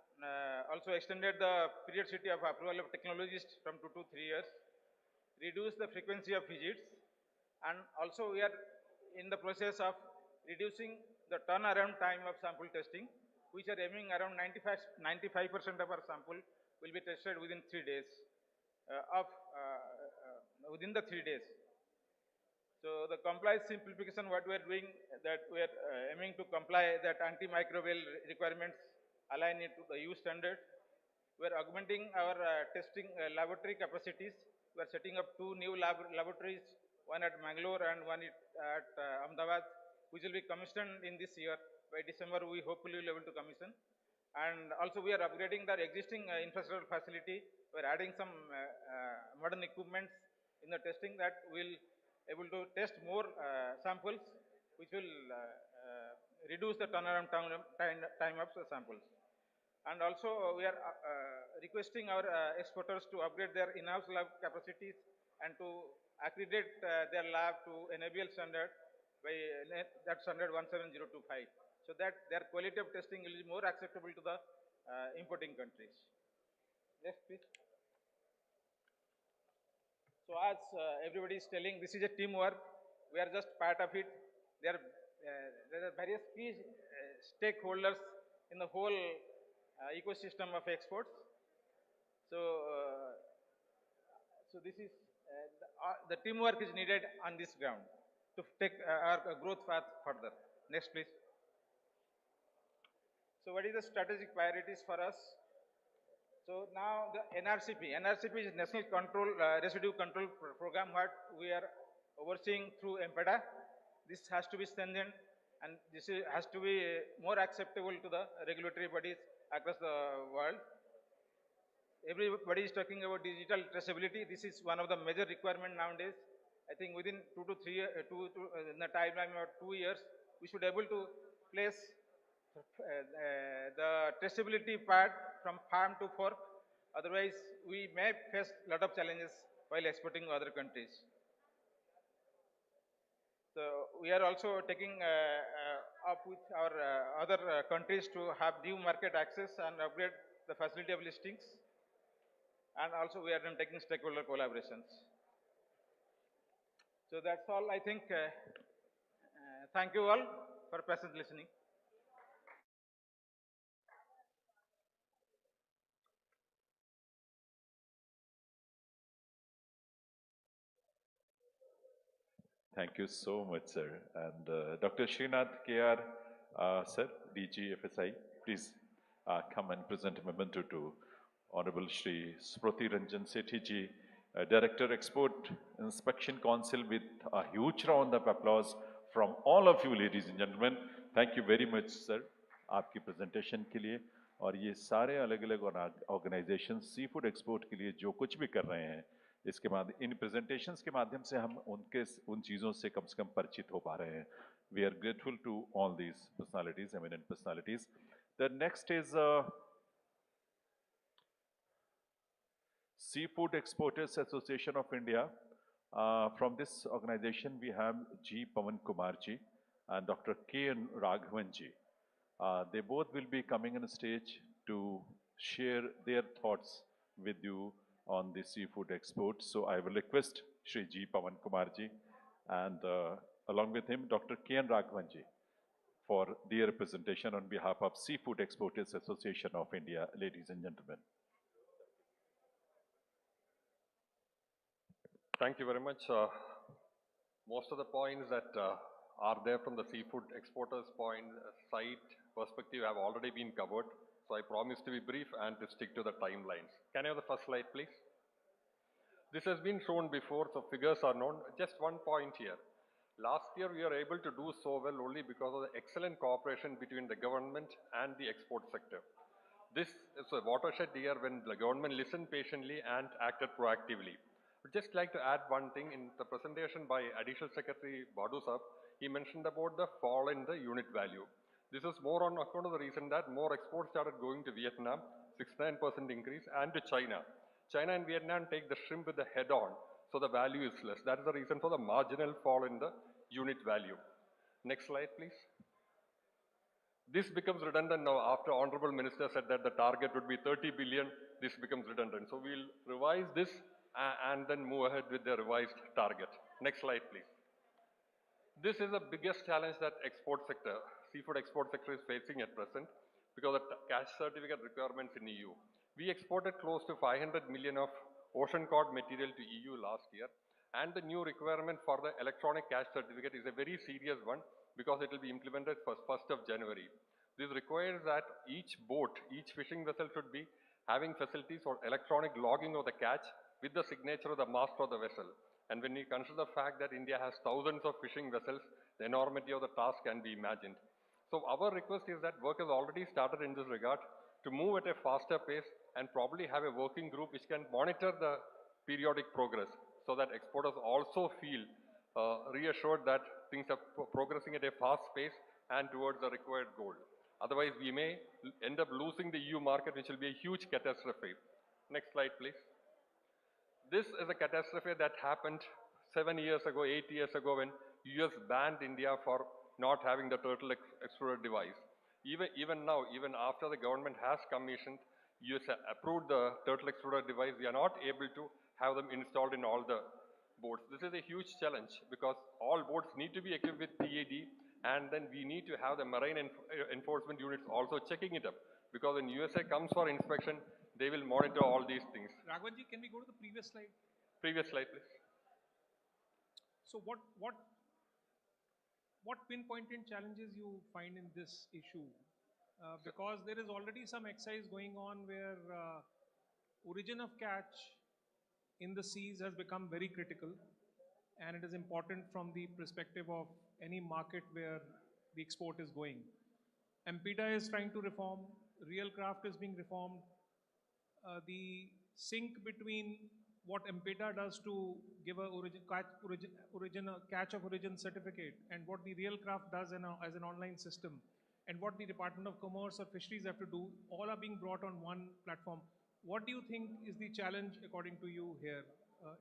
also extended the periodicity of approval of technologists from 2 to 3 years, reduce the frequency of visits, and also we are in the process of reducing the turnaround time of sample testing, which are aiming around 95% of our sample will be tested within 3 days within the 3 days. So the compliance simplification, what we are doing, that we are aiming to comply that antimicrobial requirements, align it to the EU standard. We are augmenting our testing laboratory capacities. We are setting up 2 new laboratories, one at Mangalore and one at Ahmedabad, which will be commissioned in this year. By December, we hopefully will be able to commission. And also we are upgrading the existing infrastructure facility. We are adding some modern equipments in the testing that will able to test more samples, which will reduce the turnaround time of the samples. And also we are requesting our exporters to upgrade their in-house lab capacities and to accredit their lab to NABL standard by that standard 17025, so that their quality of testing will be more acceptable to the importing countries. Next, please. So as everybody is telling, this is a teamwork. We are just part of it. There are various key stakeholders in the whole ecosystem of exports. So, so this is the teamwork is needed on this ground to take our growth path further. Next, please. So, what is the strategic priorities for us? So now the NRCP is National Residue Control Program, what we are overseeing through MPEDA. This has to be strengthened, and this has to be more acceptable to the regulatory bodies across the world. Everybody is talking about digital traceability. This is one of the major requirements nowadays. I think within 2 to 3 years, in the timeline of 2 years, we should be able to place the traceability part from farm to fork. Otherwise, we may face a lot of challenges while exporting to other countries. So we are also taking up with our other countries to have new market access and upgrade the facility of listings. And also we are taking stakeholder collaborations. So that's all I think. Thank you all for patient listening. Thank you so much, sir. And Dr. Srinath KR, sir, DG FSI, please come and present a memento to Honorable Shri Smriti Ranjan Sethi ji, Director Export Inspection Council, with a huge round of applause from all of you, ladies and gentlemen. Thank you very much, sir, आपकी presentation के लिए. और ये सारे अलग-अलग organizations sea food export के लिए जो कुछ भी कर रहे हैं, इसके बाद इन presentations के माध्यम से हम उन चीज़ों से कम परिचित हो पा रहे हैं. We are grateful to all these personalities, eminent personalities. The next is Seafood Exporters Association of India. From this organization, we have G. Pawan Kumar ji and Dr. K. N. Raghavan ji. They both will be coming on stage to share their thoughts with you on the seafood export. So I will request Shri G. Pawan Kumar ji and along with him, Dr. K. N. Raghavan ji for their presentation on behalf of Seafood Exporters Association of India, ladies and gentlemen. Thank you very much. Most of the points that are there from the seafood exporters side perspective have already been covered. So I promise to be brief and to stick to the timelines. Can I have the first slide, please? This has been shown before, so figures are known. Just one point here. Last year, we were able to do so well only because of the excellent cooperation between the government and the export sector. This is a watershed year when the government listened patiently and acted proactively. I'd just like to add one thing. In the presentation by Additional Secretary Badu Sahab, he mentioned about the fall in the unit value. This is more on account of the reason that more exports started going to Vietnam, 69% increase, and to China. China and Vietnam take the shrimp with the head on, so the value is less. That is the reason for the marginal fall in the unit value. Next slide, please. This becomes redundant now after Honorable Minister said that the target would be 30 billion. This becomes redundant. So we'll revise this and then move ahead with the revised target. Next slide, please. This is the biggest challenge that seafood export sector is facing at present because of the cash certificate requirements in EU. We exported close to 500 million of ocean cod material to EU last year, and the new requirement for the electronic cash certificate is a very serious one because it will be implemented for 1st of January. This requires that each boat, each fishing vessel should be having facilities for electronic logging of the catch with the signature of the master of the vessel. And when we consider the fact that India has thousands of fishing vessels, the enormity of the task can be imagined. So our request is that work has already started in this regard to move at a faster pace and probably have a working group which can monitor the periodic progress so that exporters also feel reassured that things are progressing at a fast pace and towards the required goal. Otherwise, we may end up losing the EU market, which will be a huge catastrophe. Next slide, please. This is a catastrophe that happened 7 years ago, 8 years ago, when US banned India for not having the turtle extruder device. Even now, even after the government has commissioned, US approved the turtle extruder device, we are not able to have them installed in all the boats. This is a huge challenge because all boats need to be equipped with TAD, and then we need to have the marine enforcement units also checking it up, because when USA comes for inspection, they will monitor all these things. Raghavanji, can we go to the previous slide? Previous slide, please. So what pinpointed challenges you find in this issue? Because there is already some exercise going on where origin of catch in the seas has become very critical, and it is important from the perspective of any market where the export is going. MPDA is trying to reform, real craft is being reformed. The sync between what MPDA does to give a catch of origin certificate and what the real craft does as an online system, and what the Department of Commerce or Fisheries have to do, all are being brought on one platform. What do you think is the challenge according to you here?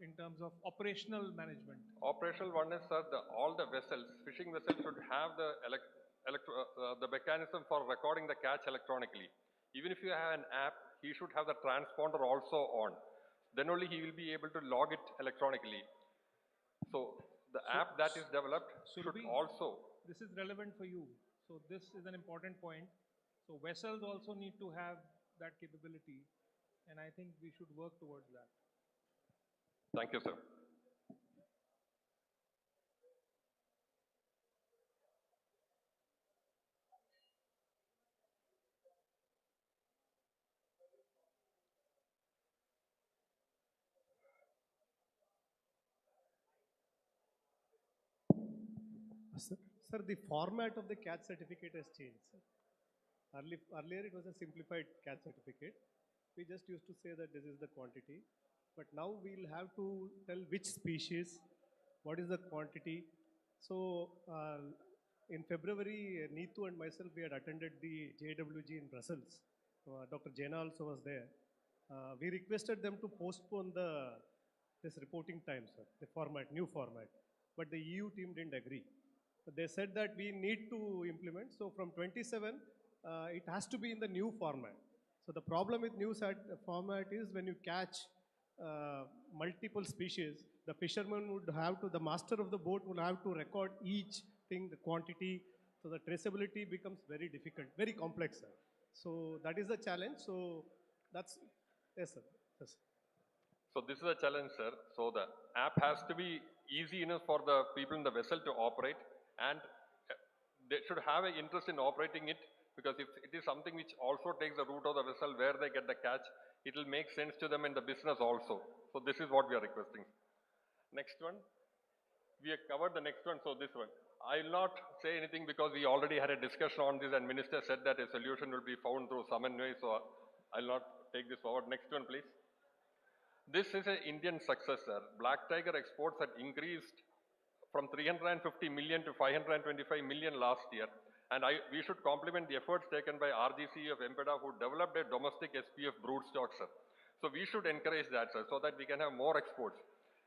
in terms of operational management? Operational one is, sir, all the vessels, fishing vessels should have the mechanism for recording the catch electronically. Even if you have an app, he should have the transponder also on. Then only he will be able to log it electronically. So the app that is developed should also. This is relevant for you. So this is an important point. So vessels also need to have that capability, and I think we should work towards that. Thank you, sir. Sir, the format of the catch certificate has changed, sir. Earlier it was a simplified catch certificate. We just used to say that this is the quantity, but now we'll have to tell which species, what is the quantity. So in February, Neetu and myself, we had attended the JWG in Brussels. Dr. Jaina also was there. We requested them to postpone this reporting time, sir, the format, new format, but the EU team didn't agree. They said that we need to implement. So from 27, it has to be in the new format. So the problem with new format is when you catch multiple species, the fisherman would have to, the master of the boat will have to record each thing, the quantity. So the traceability becomes very difficult, very complex, sir. So that is the challenge. So that's, yes, sir. Yes. So this is a challenge, sir. So the app has to be easy enough for the people in the vessel to operate, and they should have an interest in operating it, because if it is something which also takes the route of the vessel where they get the catch, it will make sense to them in the business also. So this is what we are requesting. Next one. We have covered the next one, so this one. I will not say anything because we already had a discussion on this and Minister said that a solution will be found through some way, so I will not take this forward. Next one, please. This is an Indian success, sir. Black Tiger exports had increased from 350 million to 525 million last year. And we should compliment the efforts taken by RGC of MPEDA, who developed a domestic SPF broodstock, sir. So we should encourage that, sir, so that we can have more exports.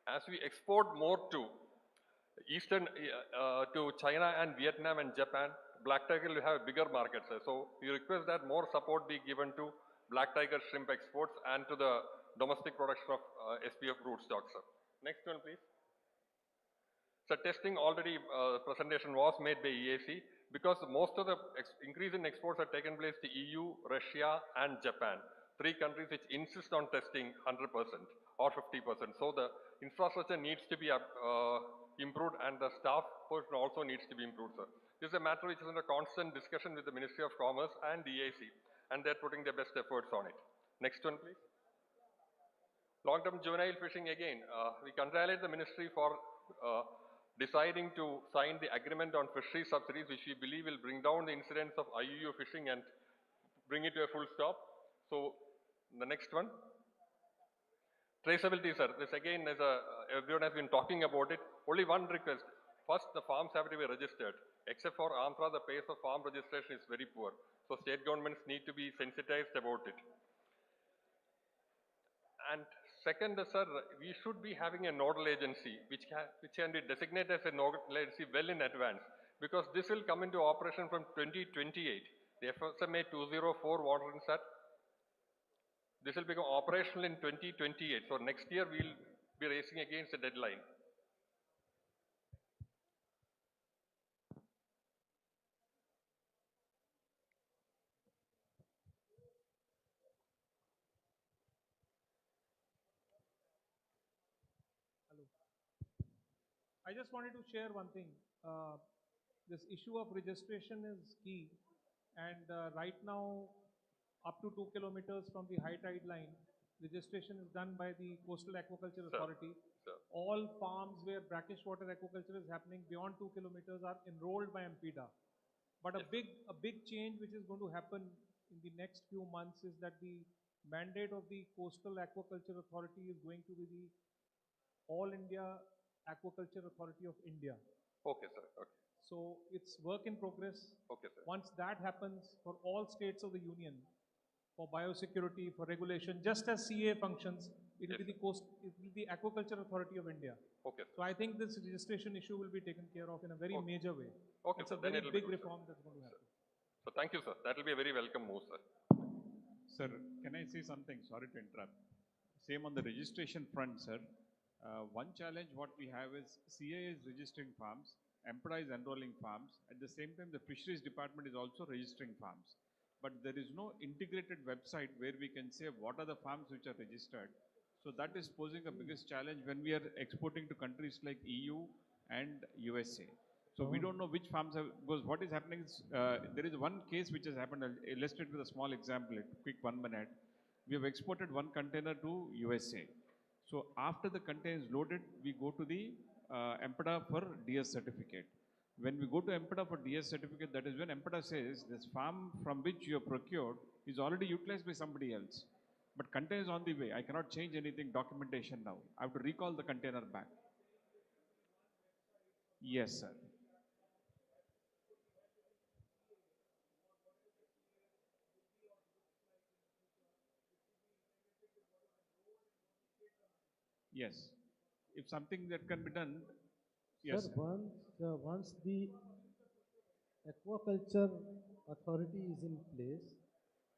As we export more to to China and Vietnam and Japan, Black Tiger will have a bigger market, sir. So we request that more support be given to Black Tiger shrimp exports and to the domestic production of SPF broodstock, sir. Next one, please. So testing already, presentation was made by EAC, because most of the increase in exports have taken place to EU, Russia and Japan. 3 countries which insist on testing 100% or 50%. So the infrastructure needs to be improved and the staff portion also needs to be improved, sir. This is a matter which is under constant discussion with the Ministry of Commerce and the EAC, and they're putting their best efforts on it. Next one, please. Long-term juvenile fishing again. We congratulate the ministry for deciding to sign the agreement on fishery subsidies, which we believe will bring down the incidence of IUU fishing and bring it to a full stop. So the next one. Traceability, sir. This again is everyone has been talking about it. Only one request. First, the farms have to be registered. Except for Andhra, the pace of farm registration is very poor. So state governments need to be sensitized about it. And second, sir, we should be having a nodal agency which can be designated as a nodal agency well in advance, because this will come into operation from 2028. The FSMA 204 water insert. This will become operational in 2028. So next year we will be racing against the deadline. Hello. I just wanted to share one thing. This issue of registration is key, and right now, up to 2 kilometers from the high tide line, registration is done by the Coastal Aquaculture Authority. Sir. All farms where brackish water aquaculture is happening beyond 2 kilometers are enrolled by MPEDA. But a big change which is going to happen in the next few months is that the mandate of the Coastal Aquaculture Authority is going to be the All India Aquaculture Authority of India. Okay, sir. Okay. So it's work in progress. Okay, sir. Once that happens for all states of the union, for biosecurity, for regulation, just as CA functions, it will be the it will be the Aquaculture Authority of India. Okay. So I think this registration issue will be taken care of in a very major way. Okay, It's sir. a Then very it'll be big good, sir. reform that's going to happen. So thank you, sir. That will be a very welcome move, sir. Sir, can I say something? Sorry to interrupt. Same on the registration front, sir. One challenge what we have is CA is registering farms, EMPDA is enrolling farms. At the same time, the Fisheries Department is also registering farms. But there is no integrated website where we can say what are the farms which are registered. So that is posing a biggest challenge when we are exporting to countries like EU and USA. So we don't know which farms have, because what is happening is, there is one case which has happened, I'll illustrate with a small example, a quick 1 minute. We have exported one container to USA. So after the container is loaded, we go to the EMPDA for DS certificate. When we go to EMPDA for DS certificate, that is when EMPDA says this farm from which you have procured is already utilized by somebody else. But container is on the way. I cannot change anything, documentation now. I have to recall the container back. Yes, sir. Yes. If something that can be done, yes. Sir, once the aquaculture authority is in place,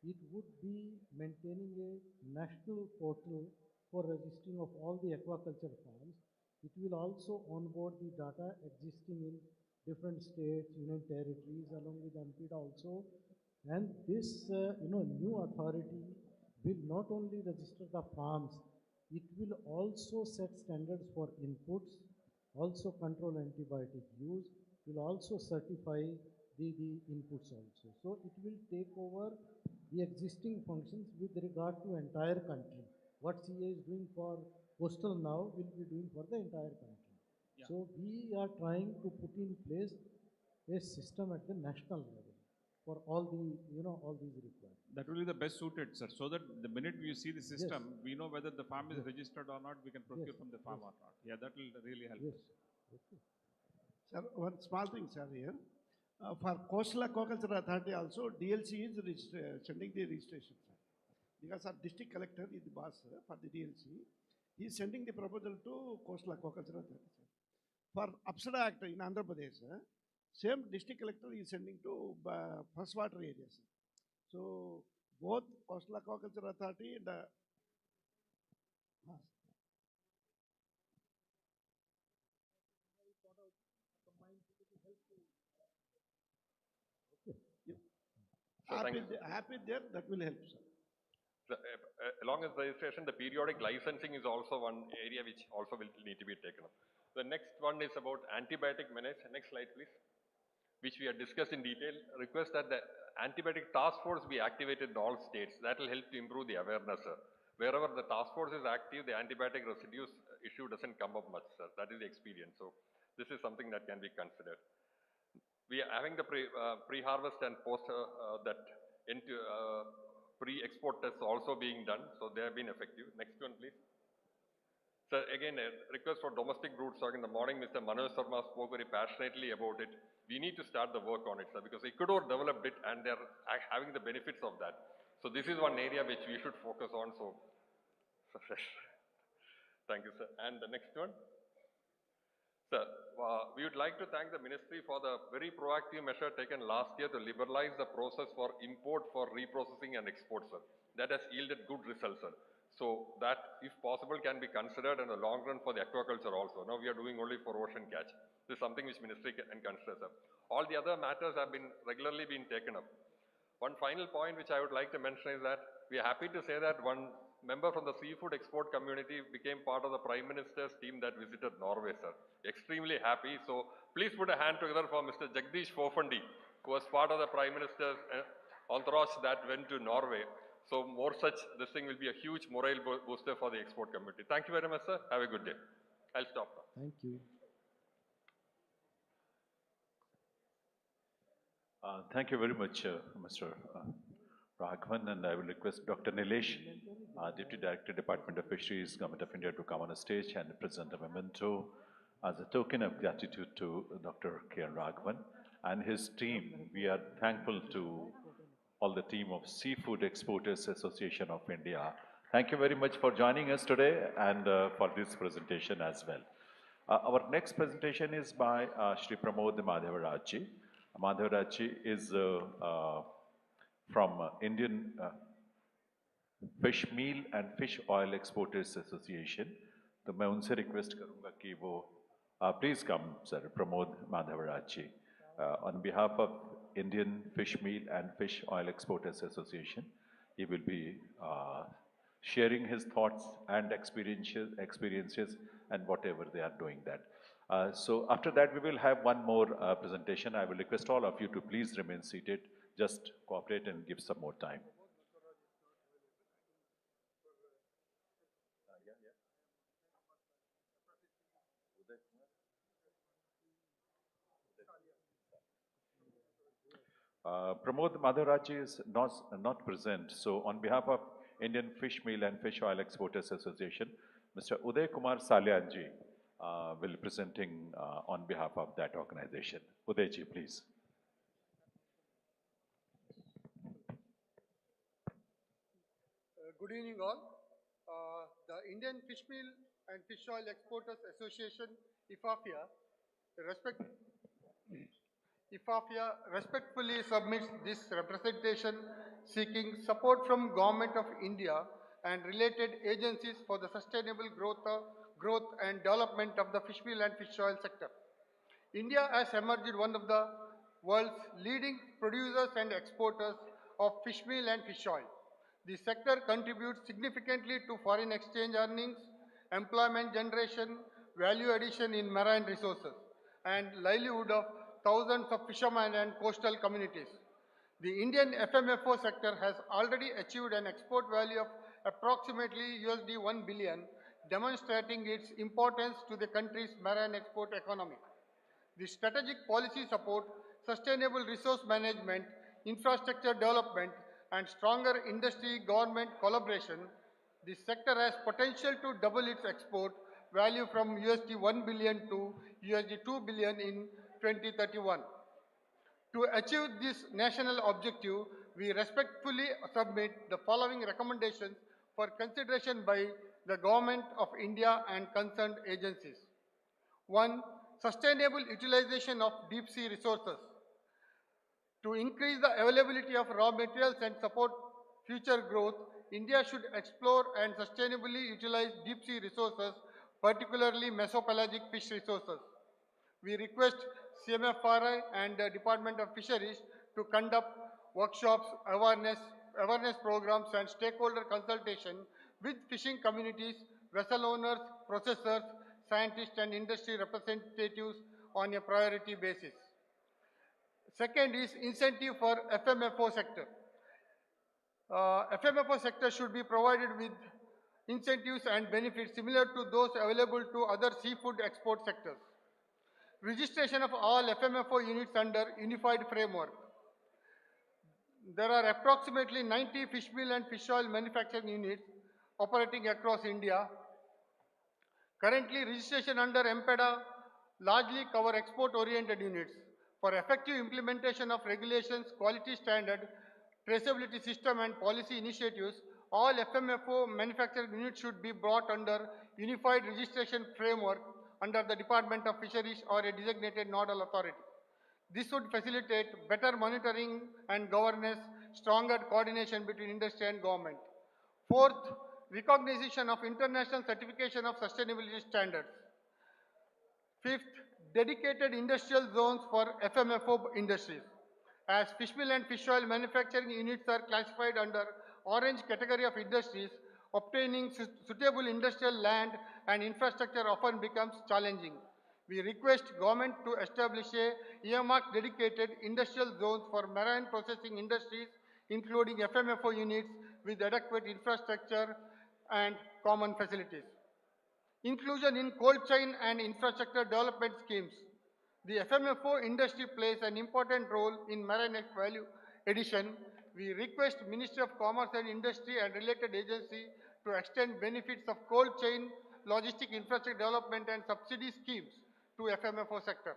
it would be maintaining a national portal for registering of all the aquaculture farms. It will also onboard the data existing in different states, union territories, along with MPDA also. And this, new authority will not only register the farms, it will also set standards for inputs, also control antibiotic use, will also certify the inputs also. So it will take over the existing functions with regard to entire country. What CA is doing for coastal now will be doing for the entire country. Yeah. So we are trying to put in place a system at the national level for all the, all these requirements. That will be the best suited, sir, so that the minute we see the system, we know whether the farm is registered or not, we can procure from the farm or not. Yeah, that will really help us. Okay. Sir, one small thing, sir, here. For Coastal Aquaculture Authority also, DLC is sending the registration, sir. Because our district collector is the boss, sir, for the DLC. He is sending the proposal to Coastal Aquaculture Authority, sir. For Apsara Act in Andhra Pradesh, sir, same district collector is sending to freshwater areas. So both Coastal Aquaculture Authority and happy there, that will help, sir. So, along with registration, the periodic licensing is also one area which also will need to be taken up. The next one is about antibiotic menace. Next slide, please. Which we have discussed in detail. Request that the antibiotic task force be activated in all states. That will help to improve the awareness, sir. Wherever the task force is active, the antibiotic residues issue doesn't come up much, sir. That is the experience. So this is something that can be considered. We are having the pre-harvest and post into pre-export tests also being done. So they have been effective. Next one, please. So again, a request for domestic brood stock. In the morning, Mr. Manoj Sharma spoke very passionately about it. We need to start the work on it, sir, because Ecuador developed it and they're having the benefits of that. So this is one area which we should focus on. So thank you, sir. And the next one. Sir, we would like to thank the ministry for the very proactive measure taken last year to liberalize the process for import for reprocessing and export, sir. That has yielded good results, sir. So that, if possible, can be considered in the long run for the aquaculture also. Now we are doing only for ocean catch. This is something which ministry can consider, sir. All the other matters have been regularly been taken up. One final point which I would like to mention is that we are happy to say that one member from the seafood export community became part of the Prime Minister's team that visited Norway, sir. Extremely happy. So please put a hand together for Mr. Jagdish Fofandi, who was part of the Prime Minister's entourage that went to Norway. So more such, this thing will be a huge morale booster for the export community. Thank you very much, sir. Have a good day. I'll stop now. Thank you. Thank you very much, Mr. Raghavan, and I will request Dr. Nilesh, Deputy Director, Department of Fisheries, Government of India, to come on the stage and present a memento as a token of gratitude to Dr. K. Raghavan and his team. We are thankful to all the team of Seafood Exporters Association of India Thank you very much for joining us today and for this presentation as well. Our next presentation is by Shri Pramod Madhavarajji. Madhavarajji is from Indian Fish Meal and Fish Oil Exporters Association. तो मैं उनसे request करूंगा कि वो please come, sir, Pramod Madhavarajji, on behalf of Indian Fish Meal and Fish Oil Exporters Association. He will be sharing his thoughts and experiences and whatever they are doing that. So after that, we will have one more presentation. I will request all of you to please remain seated, just cooperate and give some more time. Pramod Madhavarajji is not present, so on behalf of Indian Fish Meal and Fish Oil Exporters Association, Mr. Uday Kumar Salyanji will be presenting on behalf of that organization. Udayji, please. Good evening all. The Indian Fish Meal and Fish Oil Exporters Association, IFAFIA, respectfully submits this representation seeking support from Government of India and related agencies for the sustainable growth and development of the fish meal and fish oil sector. India has emerged one of the world's leading producers and exporters of fish meal and fish oil. The sector contributes significantly to foreign exchange earnings, employment generation, value addition in marine resources, and livelihood of thousands of fishermen and coastal communities. The Indian FMFO sector has already achieved an export value of approximately $1 billion, demonstrating its importance to the country's marine export economy. The strategic policy support, sustainable resource management, infrastructure development, and stronger industry-government collaboration, this sector has potential to double its export value from $1 billion to $2 billion in 2031. To achieve this national objective, we respectfully submit the following recommendations for consideration by the Government of India and concerned agencies. 1. Sustainable utilization of deep sea resources. To increase the availability of raw materials and support future growth, India should explore and sustainably utilize deep sea resources, particularly mesopelagic fish resources. We request CMFRI and the Department of Fisheries to conduct workshops, awareness programs and stakeholder consultation with fishing communities, vessel owners, processors, scientists and industry representatives on a priority basis. Second is incentive for FMFO sector. FMFO sector should be provided with incentives and benefits similar to those available to other seafood export sectors. Registration of all FMFO units under unified framework. There are approximately 90 fish meal and fish oil manufacturing units operating across India. Currently, registration under MPEDA largely cover export-oriented units. For effective implementation of regulations, quality standard, traceability system and policy initiatives, all FMFO manufacturing units should be brought under unified registration framework under the Department of Fisheries or a designated nodal authority. This would facilitate better monitoring and governance, stronger coordination between industry and government. Fourth, recognition of international certification of sustainability standards. Fifth, dedicated industrial zones for FMFO industries. As fish meal and fish oil manufacturing units are classified under orange category of industries, obtaining suitable industrial land and infrastructure often becomes challenging. We request government to establish a earmarked dedicated industrial zones for marine processing industries, including FMFO units with adequate infrastructure and common facilities. Inclusion in cold chain and infrastructure development schemes. The FMFO industry plays an important role in marine value addition. We request Ministry of Commerce and Industry and related agency to extend benefits of cold chain, logistic infrastructure development and subsidy schemes to FMFO sector.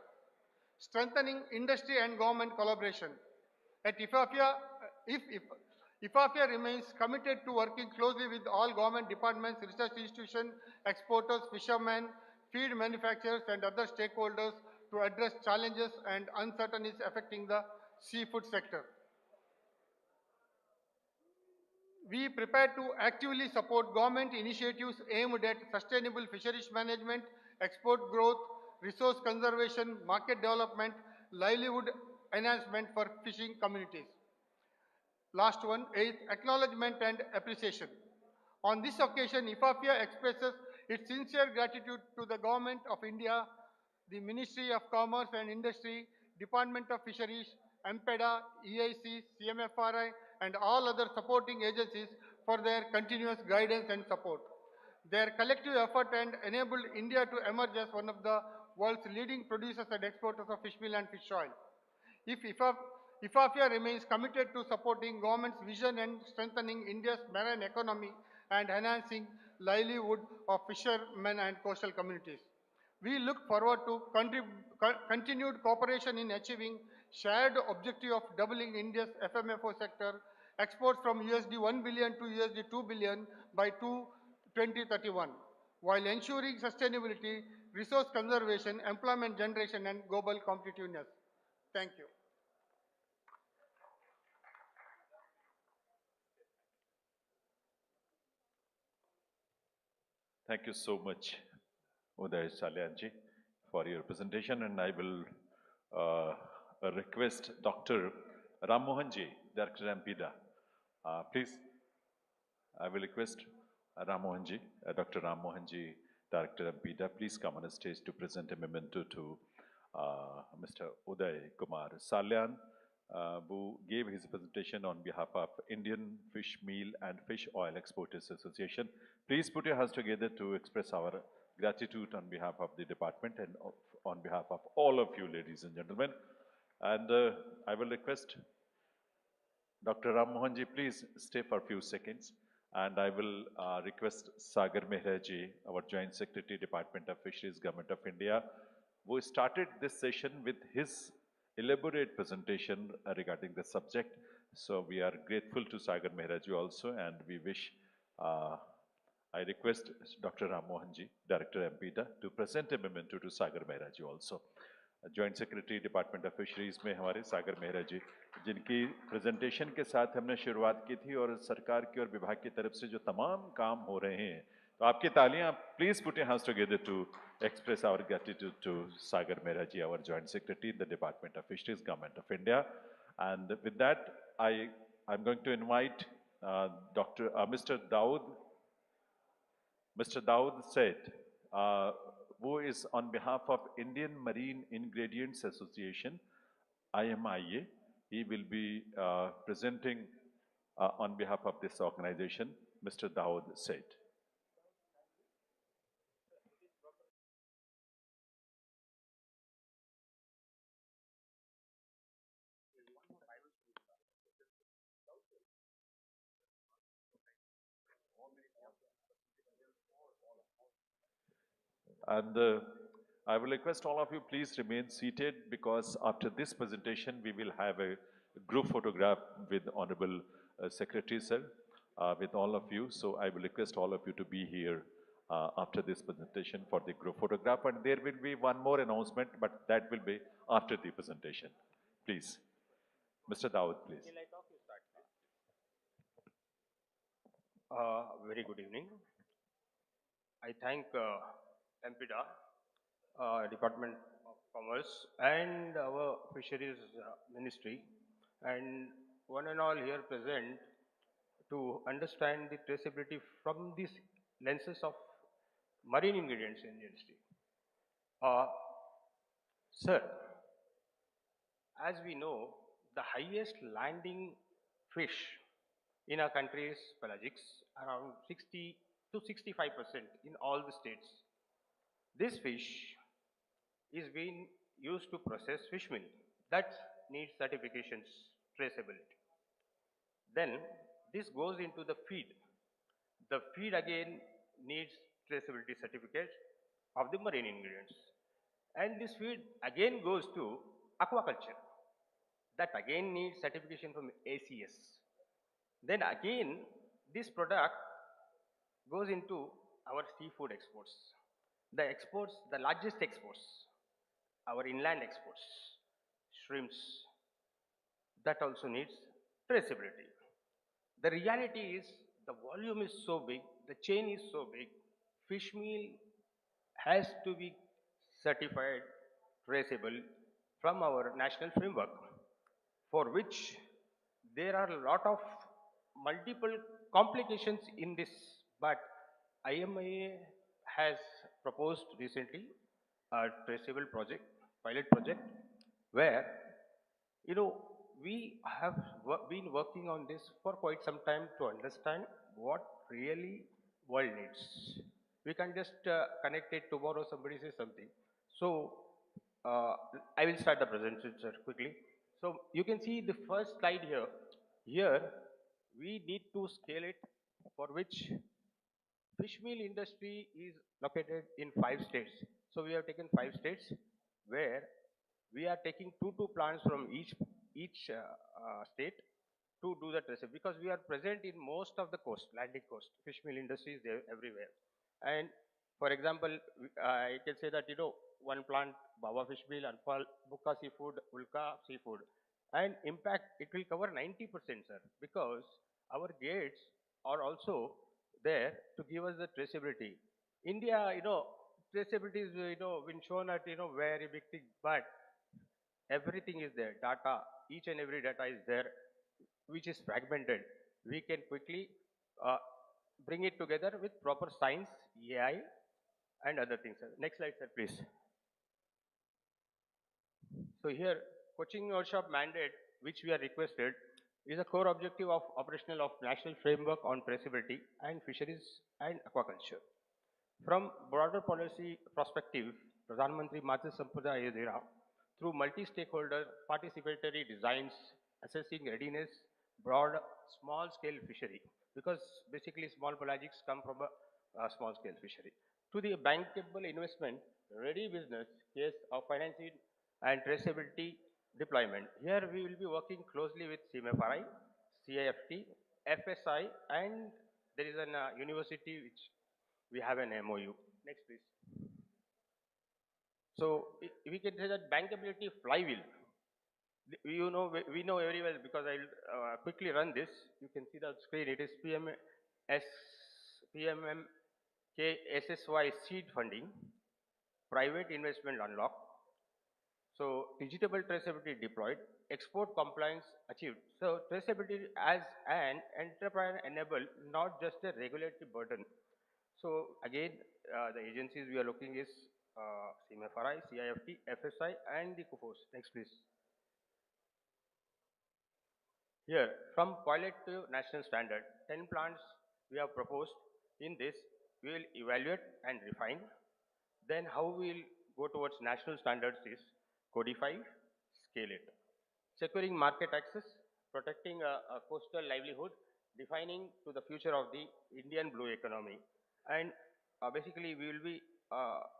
Strengthening industry and government collaboration. At IFAFIA, IFAFIA remains committed to working closely with all government departments, research institutions, exporters, fishermen, feed manufacturers, and other stakeholders to address challenges and uncertainties affecting the seafood sector. We prepare to actively support government initiatives aimed at sustainable fisheries management, export growth, resource conservation, market development, livelihood enhancement for fishing communities. Last one, eighth, acknowledgement and appreciation. On this occasion, IFAFIA expresses its sincere gratitude to the Government of India, the Ministry of Commerce and Industry, Department of Fisheries, MPEDA, EIC, CMFRI, and all other supporting agencies for their continuous guidance and support. Their collective effort and enabled India to emerge as one of the world's leading producers and exporters of fish meal and fish oil. If IFAFIA remains committed to supporting government's vision and strengthening India's marine economy and enhancing livelihood of fishermen and coastal communities. We look forward to continued cooperation in achieving shared objective of doubling India's FMFO sector exports from $1 billion to $2 billion by 2031, while ensuring sustainability, resource conservation, employment generation, and global competitiveness. Thank you. Thank you so much, Uday Salyanji, for your presentation, and I will request Dr. Ram Mohanji, Director MPEDA. Please, I will request Ram Mohanji, Dr. Ram Mohanji, Director MPEDA, please come on the stage to present a memento to Mr. Uday Kumar Salyan, who gave his presentation on behalf of Indian Fish Meal and Fish Oil Exporters Association. Please put your hands together to express our gratitude on behalf of the department and on behalf of all of you, ladies and gentlemen. And I will request Dr. Ram Mohanji, please stay for a few seconds. And I will request Sagar Mehra ji, our Joint Secretary, Department of Fisheries, Government of India, who started this session with his elaborate presentation regarding the subject. So we are grateful to Sagar Mehra ji also, and we wish, I request Dr. Ram Mohanji, Director MPEDA, to present a memento to Sagar Mehra ji also. Joint Secretary, Department of Fisheries में हमारे सागर मेहरा जी, जिनकी presentation के साथ हमने शुरुआत की थी और सरकार की और विभाग की तरफ से जो तमाम काम हो रहे हैं, तो आपकी तालियां, please put your hands together to express our gratitude to Sagar Mehra ji, our Joint Secretary in the Department of Fisheries, Government of India. And with that, I'm going to invite Mr. Daud Said, who is on behalf of Indian Marine Ingredients Association, IMIA. He will be presenting on behalf of this organization, Mr. Daud Said. And I will request all of you, please remain seated, because after this presentation, we will have a group photograph with Honorable Secretary, sir, with all of you. So I will request all of you to be here after this presentation for the group photograph. And there will be one more announcement, but that will be after the presentation. Please. Mr. Daud, please. Very good evening. I thank MPEDA, Department of Commerce, and our Fisheries Ministry, and one and all here present to understand the traceability from these lenses of marine ingredients in the industry. Sir, as we know, the highest landing fish in our country is pelagics, around 60 to 65% in all the states. This fish is being used to process fish meal. That needs certifications, traceability. Then this goes into the feed. The feed again needs traceability certificate of the marine ingredients. And this feed again goes to aquaculture. That again needs certification from ACS. Then again, this product goes into our seafood exports. The exports, the largest exports, our inland exports, shrimps, that also needs traceability. The reality is the volume is so big, the chain is so big, fish meal has to be certified, traceable from our national framework, for which there are a lot of multiple complications in this, but IMIA has proposed recently a traceable project, pilot project, where, you know, we have been working on this for quite some time to understand what really world needs. We can just connect it tomorrow, somebody says something. So, I will start the presentation, sir, quickly. So, you can see the first slide here. Here, we need to scale it, for which fish meal industry is located in 5 states. So we have taken 5 states where we are taking two plants from each state to do the traceability, because we are present in most of the coast, landing coast. Fish meal industry is there everywhere. And for example, I can say that, you know, one plant, Baba Fish Meal, Anfal, Bukka Seafood, Ulka Seafood. And impact, it will cover 90%, sir, because our gates are also there to give us the traceability. India, you know, traceability is, you know, been shown at, you know, very big thing, but everything is there. Data, each and every data is there, which is fragmented. We can quickly bring it together with proper science, AI, and other things. Sir. Next slide, sir, please. So here, coaching workshop mandate, which we are requested, is a core objective of operational of national framework on traceability and fisheries and aquaculture. From broader policy perspective, Pradhan Mantri Matsya Sampada Yojana, through multi-stakeholder participatory designs, assessing readiness, broad, small-scale fishery, because basically small pelagics come from a small-scale fishery, to the bankable investment, ready business case of financing and traceability deployment. Here we will be working closely with CMFRI, CIFT, FSI, and there is a university which we have an MOU. Next, please. So we can say that bankability flywheel. You know, we know very well, because I will quickly run this. You can see the screen. It is PMMK SSY seed funding, private investment unlock. So digitable traceability deployed, export compliance achieved. So traceability as an enterprise enabled, not just a regulatory burden. So again, the agencies we are looking is CMFRI, CIFT, FSI, and the CUFOS. Next, please. Here, from pilot to national standard, 10 plants we have proposed. In this, we will evaluate and refine. Then how we will go towards national standards is codify, scale it. Securing market access, protecting a coastal livelihood, defining to the future of the Indian blue economy. And basically, we will be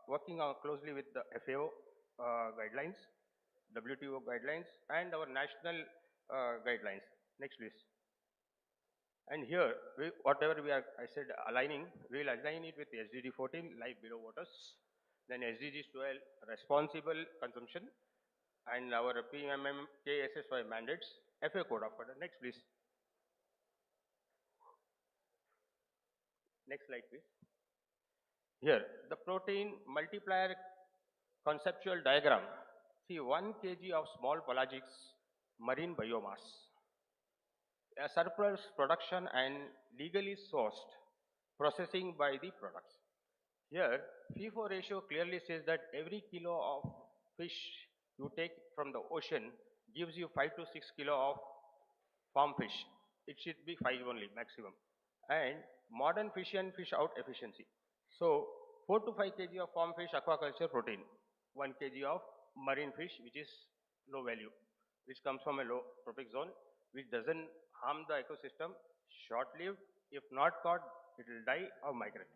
working closely with the FAO guidelines, WTO guidelines, and our national guidelines. Next, please. And here, whatever we are, I said, aligning, we will align it with SDG 14, life below waters, then SDG 12, responsible consumption, and our PMMK SSY mandates, FA code of conduct. Next, please. Next slide, please. Here, the protein multiplier conceptual diagram. See, 1 kg of small pelagics marine biomass, a surplus production and legally sourced processing by the products. Here, FIFO ratio clearly says that every kilo of fish you take from the ocean gives you 5 to 6 kilo of farm fish. It should be 5 only maximum. And modern fish and fish out efficiency. So 4 to 5 kg of farm fish aquaculture protein, 1 kg of marine fish, which is low value, which comes from a low trophic zone, which doesn't harm the ecosystem, short-lived. If not caught, it will die or migrate.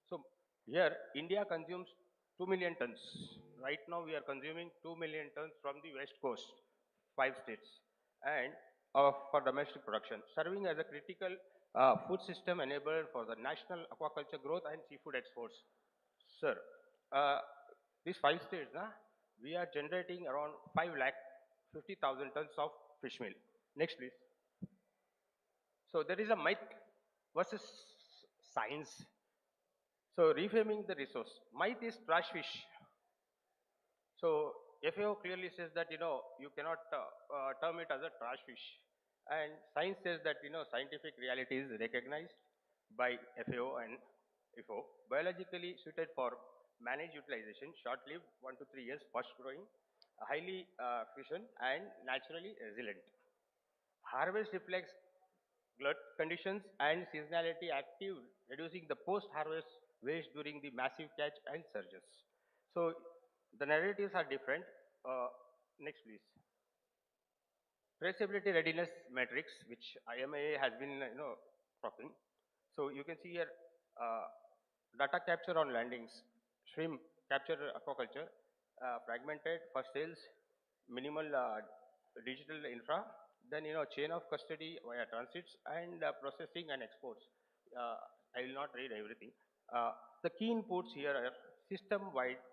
So here, India consumes 2 million tons. Right now, we are consuming 2 million tons from the west coast, 5 states. And for domestic production, serving as a critical food system enabler for the national aquaculture growth and seafood exports. Sir, these 5 states, we are generating around 5,50,000 tons of fish meal. Next, please. So there is a myth versus science. So reframing the resource. Myth is trash fish. So FAO clearly says that, you cannot term it as a trash fish. And science says that, scientific reality is recognized by FAO and IFO. Biologically suited for managed utilization, short-lived, 1 to 3 years, fast-growing, highly efficient, and naturally resilient. Harvest reflects glut conditions and seasonality active, reducing the post-harvest waste during the massive catch and surges. So the narratives are different. Next, please. Traceability readiness metrics, which IMA has been, talking. So you can see here data capture on landings, shrimp capture aquaculture, fragmented for sales, minimal digital infra, then chain of custody via transits and processing and exports. I will not read everything. The key inputs here are system-wide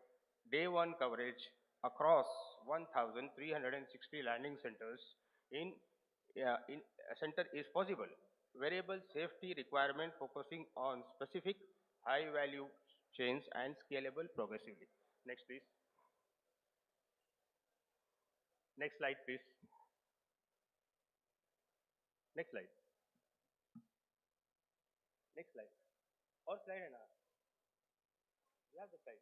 day 1 coverage across 1,360 landing centers in a center is possible. Variable safety requirement focusing on specific high value chains and scalable progressively. Next, please. Next slide, please. Next slide. Next slide. Or slide and you have the slide.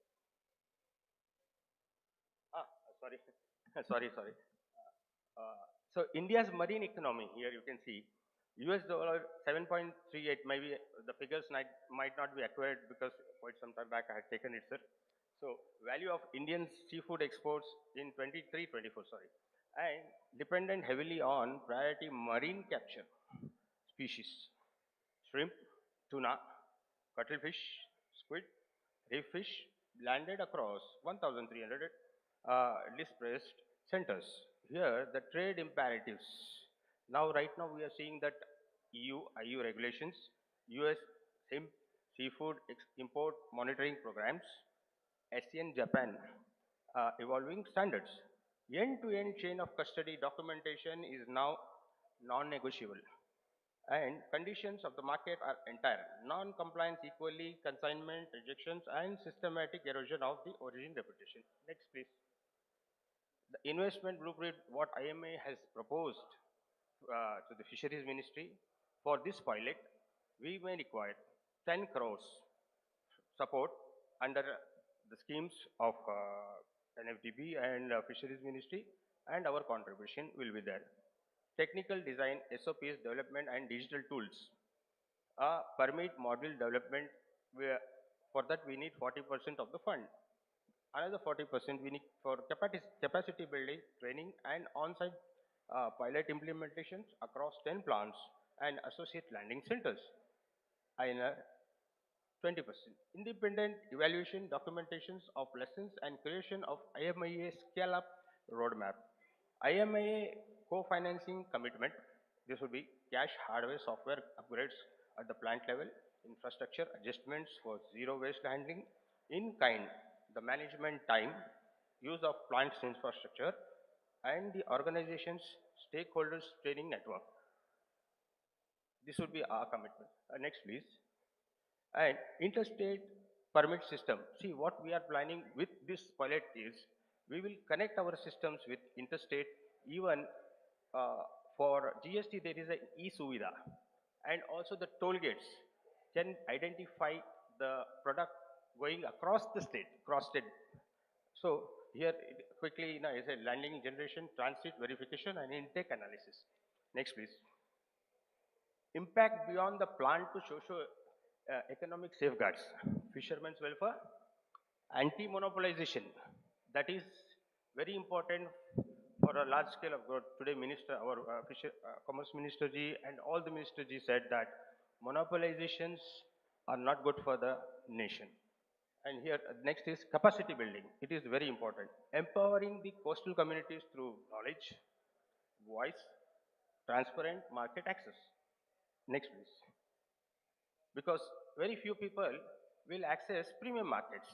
Sorry. sorry. So India's marine economy, here you can see, US dollar 7.38, maybe the figures might not be accurate because quite some time back I had taken it, sir. So value of Indian seafood exports in 23-24, sorry, and dependent heavily on priority marine capture species, shrimp, tuna, cuttlefish, squid, reef fish, landed across 1,300 dispersed centers. Here, the trade imperatives. Right now we are seeing that EU regulations, US seafood import monitoring programs, ASEAN, Japan, evolving standards. End-to-end chain of custody documentation is now non-negotiable. And conditions of the market are entire. Non-compliance equally, consignment, rejections, and systematic erosion of the origin reputation. Next, please. The investment blueprint, what IMA has proposed to the Fisheries Ministry, for this pilot, we may require 10 crores support under the schemes of NFDB and Fisheries Ministry, and our contribution will be there. Technical design, SOPs development and digital tools. Permit module development, for that we need 40% of the fund. Another 40% we need for capacity building, training and on-site pilot implementations across 10 plants and associate landing centers. INR 20%. Independent evaluation documentations of lessons and creation of IMIA scale-up roadmap. IMIA co-financing commitment, this would be cash, hardware, software upgrades at the plant level, infrastructure adjustments for zero waste handling, in kind, the management time, use of plant's infrastructure, and the organization's stakeholders training network. This would be our commitment. Next, please. And interstate permit system. See, what we are planning with this pilot is, we will connect our systems with interstate. Even for GST, there is a e-Suvidha. And also the toll gates can identify the product going across the state, cross-state. So here, quickly, is a landing generation, transit verification, and intake analysis. Next, please. Impact beyond the plant to socio-economic safeguards. Fishermen's welfare, anti-monopolization. That is very important for a large scale of growth. Today, our Commerce Minister Ji and all the Minister Ji said that monopolizations are not good for the nation. And here, next is capacity building. It is very important. Empowering the coastal communities through knowledge, voice, transparent market access. Next, please. Because very few people will access premium markets.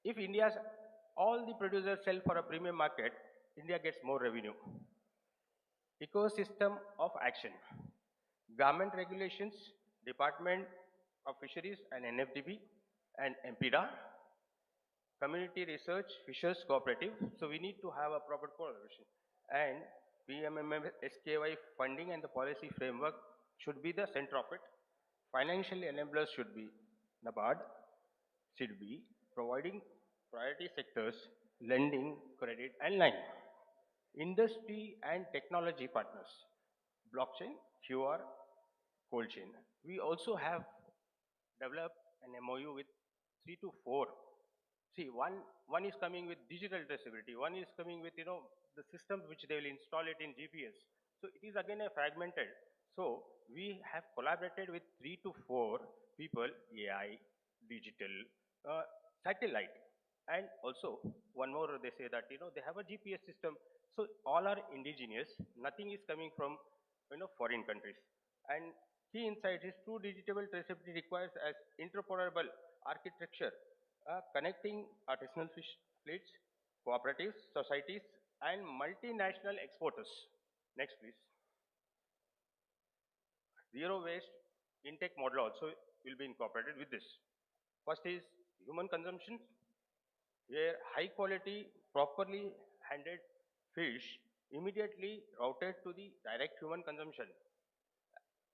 If India's all the producers sell for a premium market, India gets more revenue. Ecosystem of action. Government regulations, Department of Fisheries and NFDB and MPDA, community research, fishers cooperative. So we need to have a proper collaboration. And PMMM SKY funding and the policy framework should be the center of it. Financial enablers should be NABARD, SIDBI, providing priority sectors, lending, credit and line. Industry and technology partners, blockchain, QR, cold chain. We also have developed an MOU with 3 to 4. See, one is coming with digital traceability, one is coming with, the systems which they will install it in GPS. So it is again a fragmented. So we have collaborated with 3 to 4 people, AI, digital, satellite. And also, one more, they say that, they have a GPS system. So all are indigenous, nothing is coming from, foreign countries. And key insight is true digital traceability requires as interoperable architecture, connecting artisanal fish fleets, cooperatives, societies, and multinational exporters. Next, please. Zero waste intake model also will be incorporated with this. First is human consumption, where high quality, properly handled fish immediately routed to the direct human consumption.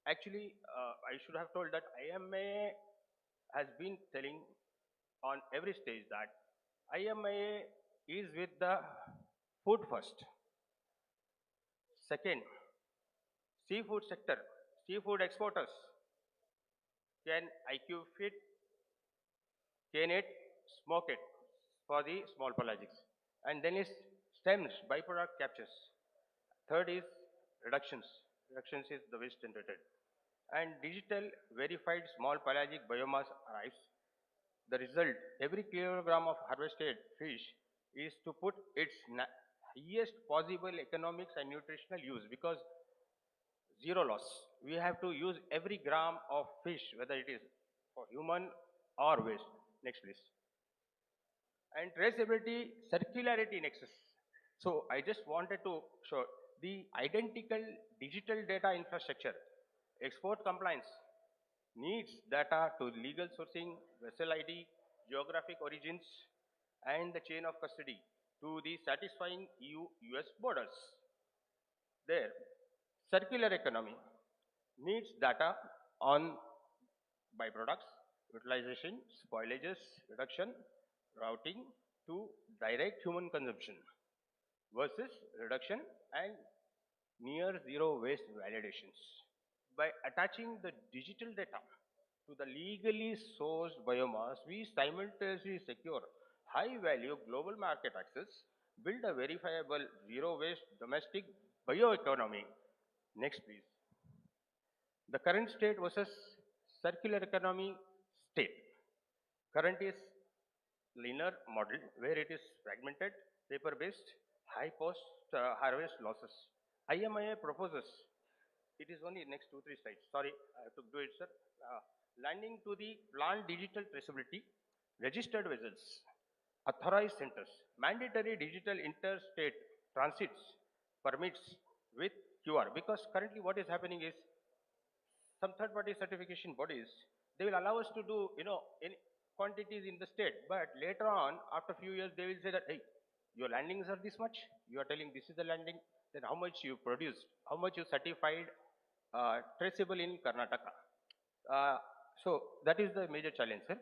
Actually, I should have told that IMA has been telling on every stage that IMA is with the food first. Second, seafood sector, seafood exporters can IQ fit, cane it, smoke it for the small pelagics. And then is stems, byproduct captures. Third is reductions. Reductions is the waste generated. And digital verified small pelagic biomass arrives. The result, every kilogram of harvested fish is to put its highest possible economics and nutritional use, because zero loss. We have to use every gram of fish, whether it is for human or waste. Next, please. And traceability, circularity nexus. So I just wanted to show the identical digital data infrastructure. Export compliance needs data to legal sourcing, vessel ID, geographic origins, and the chain of custody to the satisfying EU-US borders. There, circular economy needs data on byproducts, utilization, spoilages, reduction, routing to direct human consumption versus reduction and near zero waste validations. By attaching the digital data to the legally sourced biomass, we simultaneously secure high value global market access, build a verifiable zero waste domestic bioeconomy. Next, please. The current state versus circular economy state. Current is linear model where it is fragmented, paper-based, high post harvest losses. IMIA proposes, it is only next 2-3 slides. Sorry, I have to do it, sir. Landing to the plant digital traceability, registered vessels, authorized centers, mandatory digital interstate transits, permits with QR. Because currently what is happening is some third-party certification bodies, they will allow us to do, in quantities in the state, but later on, after a few years, they will say that, hey, your landings are this much, you are telling this is the landing, then how much you produced, how much you certified traceable in Karnataka. So that is the major challenge, sir.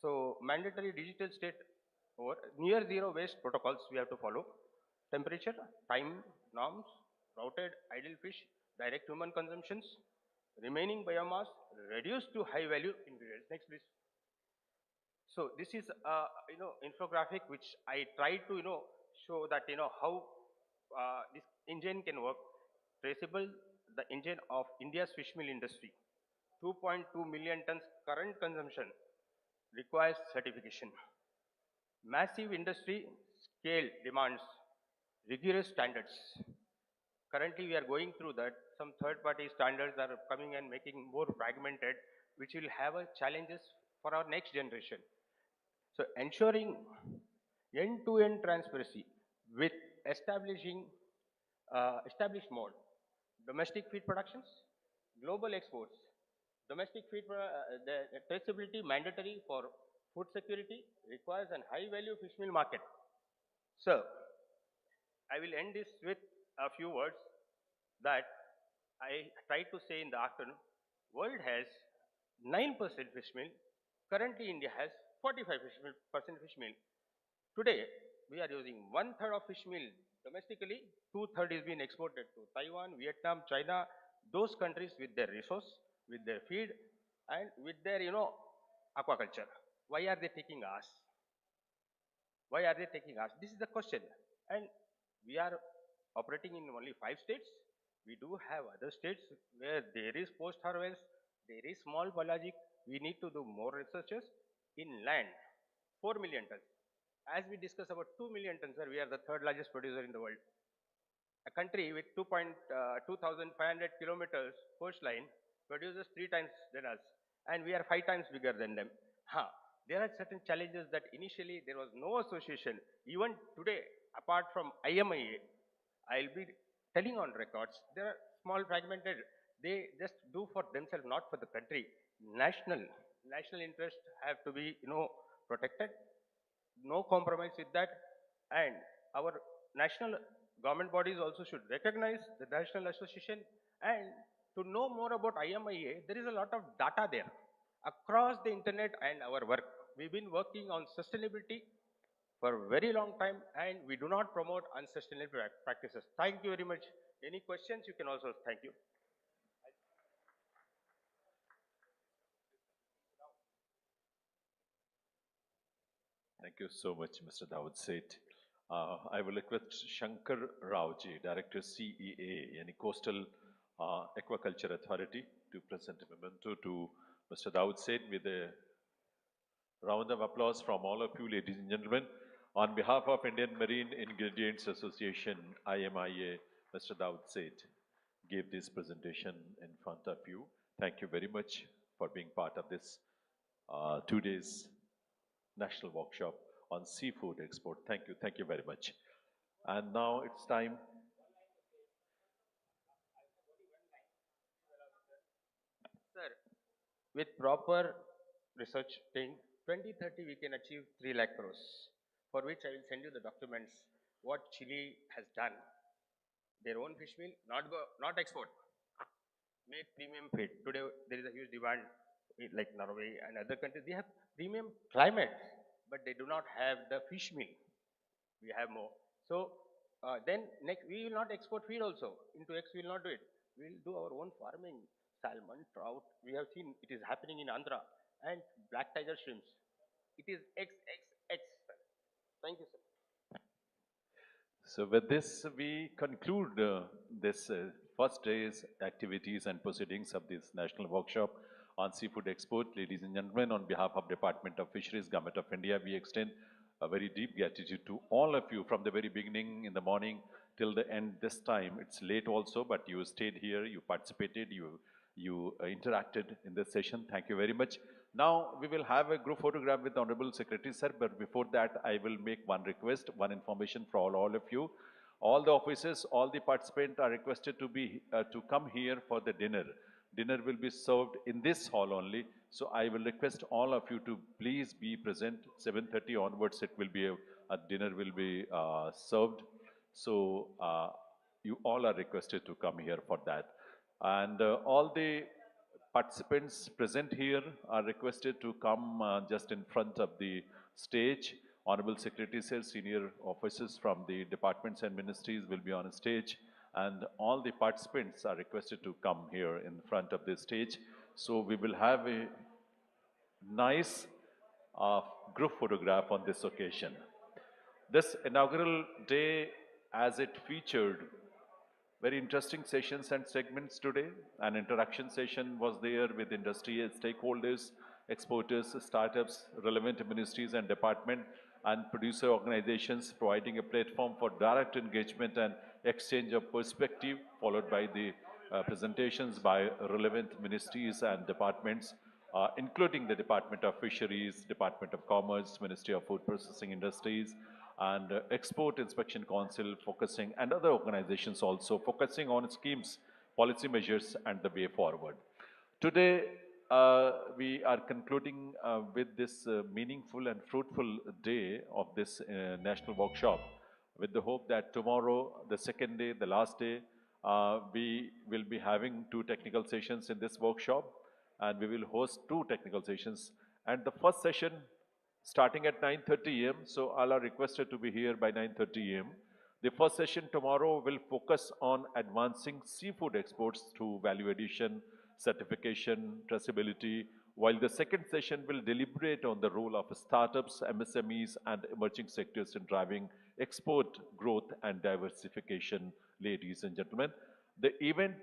So mandatory digital state or near zero waste protocols we have to follow. Temperature, time norms, routed idle fish, direct human consumptions, remaining biomass reduced to high value ingredients. Next, please. So this is infographic which I tried to show that how this engine can work. Traceable, the engine of India's fish meal industry. 2.2 million tons current consumption requires certification. Massive industry scale demands rigorous standards. Currently, we are going through that. Some third-party standards are coming and making more fragmented, which will have a challenges for our next generation. So ensuring end-to-end transparency with establishing established mode, domestic feed productions, global exports, domestic feed, the traceability mandatory for food security requires a high-value fish meal market. So, I will end this with a few words that I tried to say in the afternoon. World has 9% fish meal. Currently, India has 45% fish meal. Today, we are using 1/3 of fish meal domestically, 2/3 is being exported to Taiwan, Vietnam, China, those countries with their resource, with their feed, and with their, aquaculture. Why are they taking us? Why are they taking us? This is the question. And we are operating in only 5 states. We do have other states where there is post-harvest, there is small pelagic. We need to do more researches. In land, 4 million tons. As we discuss about 2 million tons, sir, we are the third largest producer in the world. A country with 2,500 kilometers coastline produces 3 times than us, and we are 5 times bigger than them. There are certain challenges that initially there was no association. Even today, apart from IMIA, I'll be telling on records, there are small fragmented, they just do for themselves, not for the country. National interests have to be, protected. No compromise with that. And our national government bodies also should recognize the National Association. And to know more about IMIA, there is a lot of data there across the internet and our work. We've been working on sustainability for a very long time, and we do not promote unsustainable practices. Thank you very much. Any questions, you can also, thank you. Thank you so much, Mr. Dawood Seth. I will request Shankar Raoji, Director CEA, yani Coastal Aquaculture Authority, to present a memento to Mr. Dawood Seth with a round of applause from all of you, ladies and gentlemen. On behalf of Indian Marine Ingredients Association, IMIA, Mr. Dawood Seth gave this presentation in front of you. Thank you very much for being part of this 2 days national workshop on seafood export. Thank you very much. And now it's time. Sir, with proper research thing, 2030 we can achieve 3 lakh crores, for which I will send you the documents, what Chile has done. Their own fish meal, not export, make premium feed. Today there is a huge demand like Norway and other countries. They have premium climate, but they do not have the fish meal. We have more. So then next, we will not export feed also. Into X we will not do it. We will do our own farming, salmon, trout. We have seen it is happening in Andhra, and black tiger shrimps. It is XXX. Thank you, sir. So with this, we conclude this first day's activities and proceedings of this national workshop on seafood export. Ladies and gentlemen, on behalf of Department of Fisheries, Government of India, we extend a very deep gratitude to all of you from the very beginning in the morning till the end this time. It's late also, but you stayed here, you participated, you interacted in this session. Thank you very much. Now, we will have a group photograph with Honorable Secretary, sir, but before that, I will make one request, one information for all of you. All the officers, all the participants are requested to come here for the dinner. Dinner will be served in this hall only. So I will request all of you to please be present. 7:30 onwards, it will be a dinner will be served. So you all are requested to come here for that. And all the participants present here are requested to come just in front of the stage. Honorable Secretary said senior officers from the departments and ministries will be on stage, and all the participants are requested to come here in front of the stage. So we will have a nice group photograph on this occasion. This inaugural day, as it featured very interesting sessions and segments today. An interaction session was there with industry stakeholders, exporters, startups, relevant ministries and department. and producer organizations, providing a platform for direct engagement and exchange of perspective, followed by the presentations by relevant ministries and departments, including the Department of Fisheries, Department of Commerce, Ministry of Food Processing Industries, and Export Inspection Council focusing, and other organizations also focusing on schemes, policy measures, and the way forward. Today, we are concluding with this meaningful and fruitful day of this national workshop, with the hope that tomorrow, the second day, the last day, we will be having 2 technical sessions in this workshop, and we will host 2 technical sessions. And the first session starting at 9:30 a.m. So all are requested to be here by 9:30 a.m. The first session tomorrow will focus on advancing seafood exports through value addition, certification, traceability, while the second session will deliberate on the role of startups, MSMEs, and emerging sectors in driving export growth and diversification, ladies and gentlemen. The event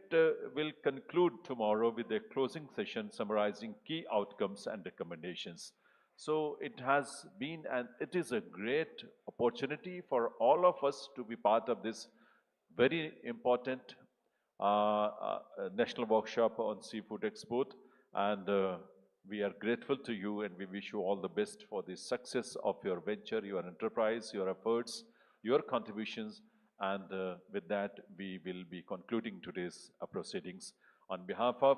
will conclude tomorrow with a closing session summarizing key outcomes and recommendations. So it has been, and it is a great opportunity for all of us to be part of this very important national workshop on seafood export. And we are grateful to you, and we wish you all the best for the success of your venture, your enterprise, your efforts, your contributions. And with that, we will be concluding today's proceedings. On behalf of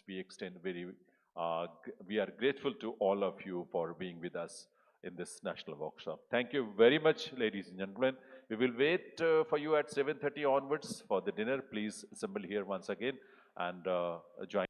we extend we are grateful to all of you for being with us in this national workshop. Thank you very much, ladies and gentlemen. We will wait for you at 7:30 onwards for the dinner. Please assemble here once again and join